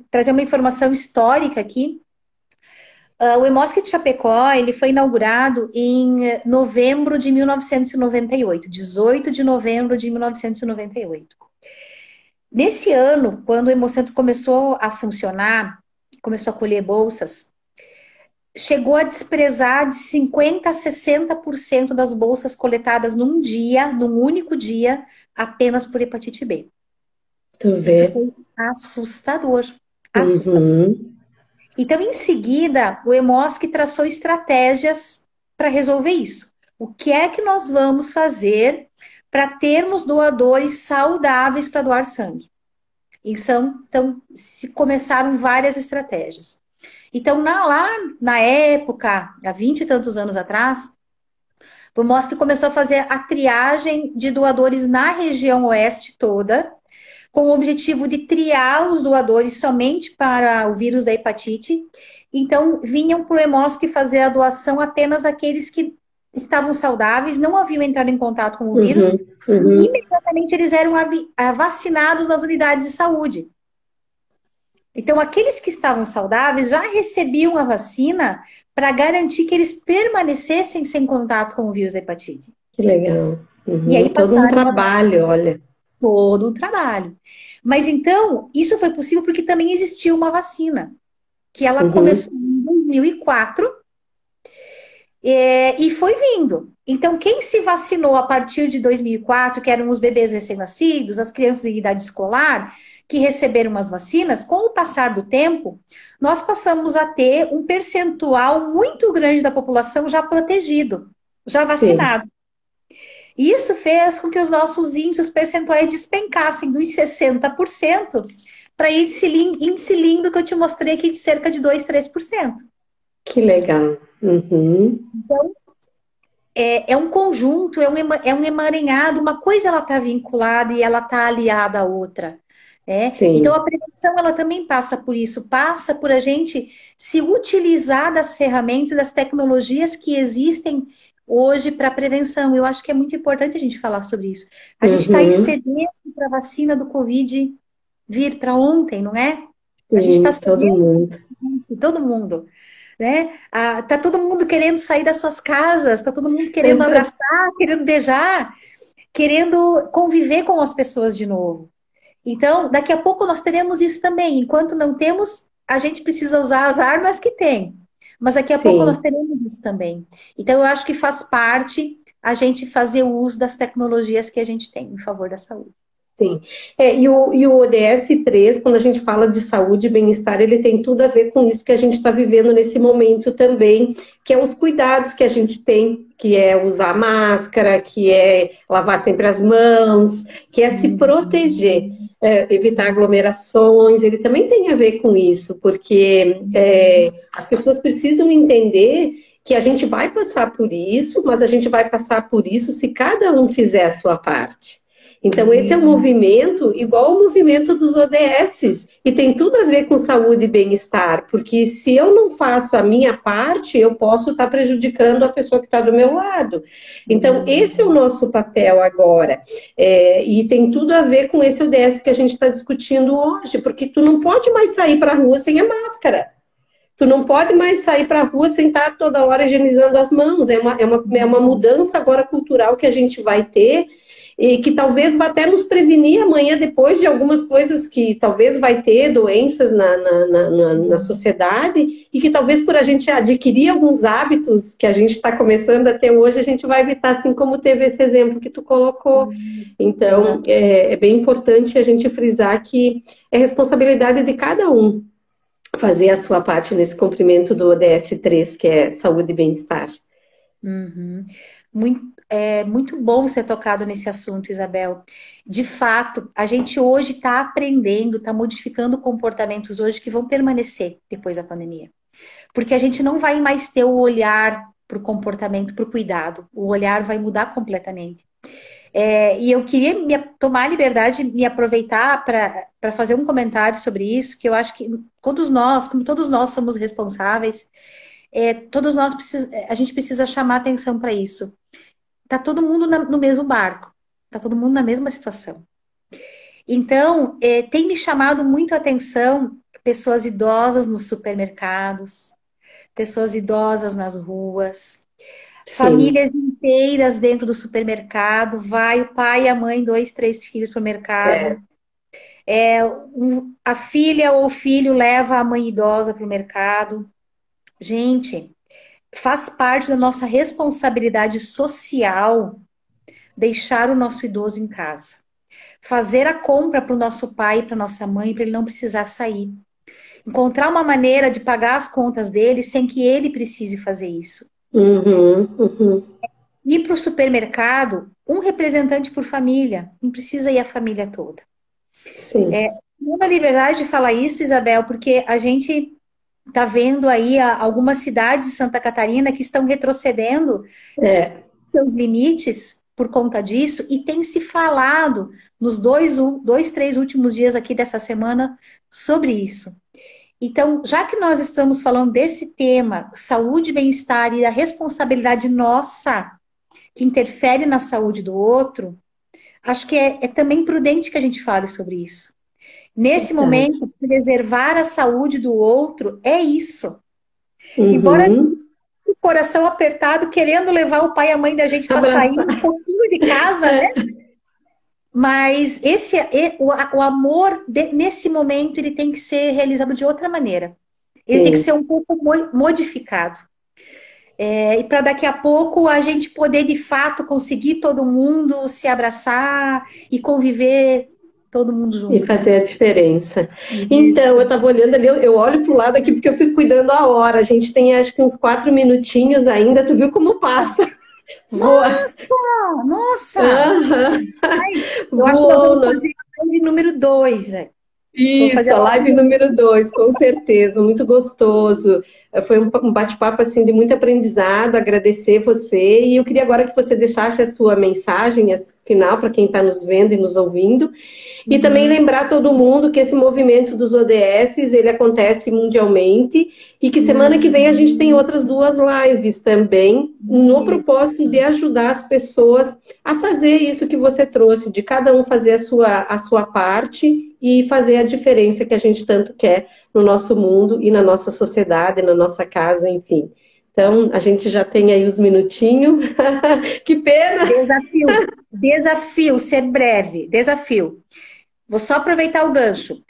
trazer uma informação histórica aqui. O Hemosc de Chapecó, ele foi inaugurado em novembro de 1998, 18 de novembro de 1998. Nesse ano, quando o Hemocentro começou a funcionar, começou a colher bolsas, chegou a desprezar de 50% a 60% das bolsas coletadas num dia, num único dia, apenas por hepatite B. Tu Isso vê. foi assustador, assustador. Uhum. Então, em seguida, o EMOSC traçou estratégias para resolver isso. O que é que nós vamos fazer para termos doadores saudáveis para doar sangue? Então, se começaram várias estratégias. Então, lá na época, há 20 e tantos anos atrás, o EMOSC começou a fazer a triagem de doadores na região oeste toda, com o objetivo de triar os doadores somente para o vírus da hepatite. Então, vinham para o EMOSC fazer a doação apenas aqueles que estavam saudáveis, não haviam entrado em contato com o vírus, Uhum. e Uhum. imediatamente eles eram vacinados nas unidades de saúde. Então, aqueles que estavam saudáveis já recebiam a vacina para garantir que eles permanecessem sem contato com o vírus da hepatite. Que legal. E Uhum. aí Todo um passaram a trabalho, olha. todo o trabalho. Mas então, isso foi possível porque também existia uma vacina, que ela Uhum. começou em 2004 e foi vindo. Então, quem se vacinou a partir de 2004, que eram os bebês recém-nascidos, as crianças em idade escolar, que receberam as vacinas, com o passar do tempo, nós passamos a ter um percentual muito grande da população já protegido, já Sim. vacinado. E isso fez com que os nossos índices percentuais despencassem dos 60% para índice lindo que eu te mostrei aqui de cerca de 2, 3%. Que legal. Uhum. Então, é um conjunto, é um emaranhado, uma coisa ela está vinculada e ela está aliada à outra. Então, a Sim. prevenção ela também passa por isso, passa por a gente se utilizar das ferramentas, das tecnologias que existem hoje para prevenção. Eu acho que é muito importante a gente falar sobre isso. A gente está aí Uhum. cedendo para a vacina do Covid vir para ontem, não é? A gente está Sim, todo cedendo mundo. todo mundo, né? Tá todo mundo querendo sair das suas casas, tá todo mundo querendo Uhum. abraçar, querendo beijar, querendo conviver com as pessoas de novo. Então, daqui a pouco nós teremos isso também. Enquanto não temos, a gente precisa usar as armas que tem. Mas daqui a pouco nós Sim. teremos isso também. Então, eu acho que faz parte a gente fazer o uso das tecnologias que a gente tem em favor da saúde. Sim. E o ODS 3, quando a gente fala de saúde e bem-estar, ele tem tudo a ver com isso que a gente está vivendo nesse momento também, que é os cuidados que a gente tem, que é usar máscara, que é lavar sempre as mãos, que é se proteger, evitar aglomerações, ele também tem a ver com isso, porque as pessoas precisam entender que a gente vai passar por isso, mas a gente vai passar por isso se cada um fizer a sua parte. Então, esse é um movimento igual ao movimento dos ODS, e tem tudo a ver com saúde e bem-estar, porque se eu não faço a minha parte, eu posso estar prejudicando a pessoa que está do meu lado. Então, esse é o nosso papel agora, e tem tudo a ver com esse ODS que a gente está discutindo hoje, porque tu não pode mais sair para a rua sem a máscara. Tu não pode mais sair para a rua sem estar toda hora higienizando as mãos. É uma mudança agora cultural que a gente vai ter e que talvez vá até nos prevenir amanhã depois de algumas coisas que talvez vai ter doenças na sociedade e que talvez por a gente adquirir alguns hábitos que a gente está começando a ter hoje, a gente vai evitar, assim como teve esse exemplo que tu colocou. Então, Exato. é bem importante a gente frisar que é responsabilidade de cada um fazer a sua parte nesse cumprimento do ODS 3, que é saúde e bem-estar. Uhum. Muito bom ser tocado nesse assunto, Isabel. De fato, a gente hoje está aprendendo, está modificando comportamentos hoje que vão permanecer depois da pandemia. Porque a gente não vai mais ter o olhar para o comportamento, para o cuidado. O olhar vai mudar completamente. E eu queria tomar a liberdade de me aproveitar para fazer um comentário sobre isso, que eu acho que todos nós, como todos nós somos responsáveis, todos nós a gente precisa chamar atenção para isso. Tá todo mundo no mesmo barco, tá todo mundo na mesma situação. Então, tem me chamado muito a atenção pessoas idosas nos supermercados, pessoas idosas nas ruas, Sim, famílias inteiras dentro do supermercado, vai o pai e a mãe, 2, 3 filhos para o é, mercado. A filha ou o filho leva a mãe idosa para o mercado. Gente, faz parte da nossa responsabilidade social deixar o nosso idoso em casa. Fazer a compra para o nosso pai e para nossa mãe, para ele não precisar sair. Encontrar uma maneira de pagar as contas dele sem que ele precise fazer isso. Ir para o supermercado, um representante por família, não precisa ir a família toda. Sim. Uma liberdade de falar isso, Isabel, porque a gente está vendo aí algumas cidades de Santa Catarina que estão retrocedendo seus limites por conta disso, e tem se falado nos três últimos dias aqui dessa semana sobre isso. Então, já que nós estamos falando desse tema, saúde e bem-estar e a responsabilidade nossa que interfere na saúde do outro, acho que é também prudente que a gente fale sobre isso. Nesse momento, preservar a saúde do outro é isso. Embora o coração apertado, querendo levar o pai e a mãe da gente para sair um pouquinho de casa, né? Mas o amor, nesse momento, ele tem que ser realizado de outra maneira. Ele tem que ser um pouco modificado. E para daqui a pouco a gente poder, de fato, conseguir todo mundo se abraçar e conviver todo mundo junto. E fazer a diferença. Isso. Então, eu estava olhando ali, eu olho para o lado aqui porque eu fico cuidando a hora. A gente tem acho que uns 4 minutinhos ainda. Tu viu como passa? Nossa! Eu acho que nós vamos fazer a live número 2. Isso, a live número 2, com certeza, muito gostoso. Foi um bate-papo assim de muito aprendizado, agradecer você, e eu queria agora que você deixasse a sua mensagem final para quem está nos vendo e nos ouvindo, e também lembrar todo mundo que esse movimento dos ODS, ele acontece mundialmente, e que semana que vem a gente tem outras 2 lives também, no propósito de ajudar as pessoas a fazer isso que você trouxe, de cada um fazer a sua parte, e fazer a diferença que a gente tanto quer no nosso mundo e na nossa sociedade, na nossa casa, enfim. Então, a gente já tem aí os minutinhos. Que pena! Desafio, ser breve. Desafio. Vou só aproveitar o gancho.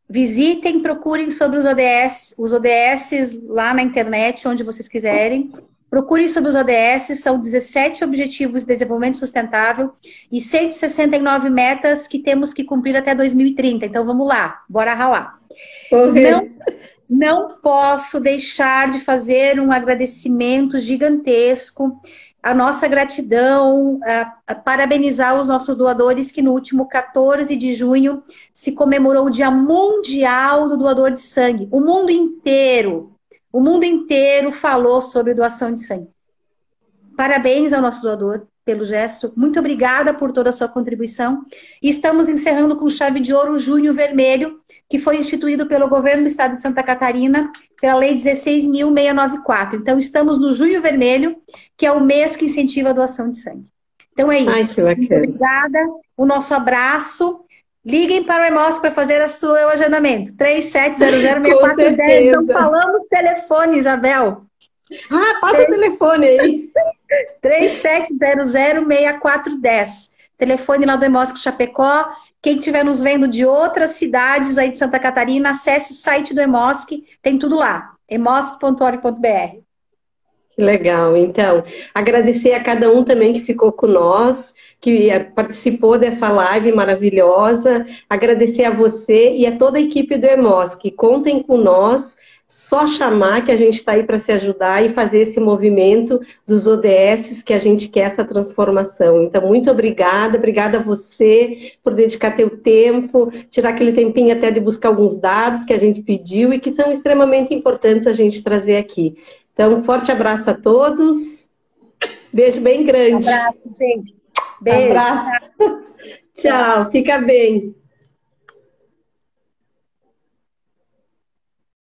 Visitem, procurem sobre os ODS lá na internet, onde vocês quiserem. Procurem sobre os ODS, são 17 Objetivos de Desenvolvimento Sustentável e 169 metas que temos que cumprir até 2030. Então, vamos lá, bora ralar. Não posso deixar de fazer um agradecimento gigantesco, a nossa gratidão, a parabenizar os nossos doadores, que no último 14 de junho se comemorou o Dia Mundial do Doador de Sangue. O mundo inteiro falou sobre doação de sangue. Parabéns ao nosso doador pelo gesto. Muito obrigada por toda a sua contribuição. E estamos encerrando com chave de ouro o Junho Vermelho, que foi instituído pelo governo do estado de Santa Catarina, pela Lei 16.694. Então, estamos no Junho Vermelho, que é o mês que incentiva a doação de sangue. Então, é isso. Ai, que bacana. Muito obrigada. O nosso abraço. Liguem para o EMOSC para fazer o seu agendamento. 37006410. Não falamos telefone, Isabel. Passa o telefone aí. 37006410. Telefone lá do EMOSC Chapecó. Quem estiver nos vendo de outras cidades aí de Santa Catarina, acesse o site do EMOSC. Tem tudo lá. emosc.org.br. Que legal. Então, agradecer a cada um também que ficou com nós, que participou dessa live maravilhosa. Agradecer a você e a toda a equipe do EMOSC. Contem com nós, só chamar que a gente está aí para se ajudar e fazer esse movimento dos ODS que a gente quer essa transformação. Então, muito obrigada a você por dedicar teu tempo, tirar aquele tempinho até de buscar alguns dados que a gente pediu e que são extremamente importantes a gente trazer aqui. Então, um forte abraço a todos. Beijo bem grande. Abraço, gente. Beijo. Abraço. Tchau, fica bem.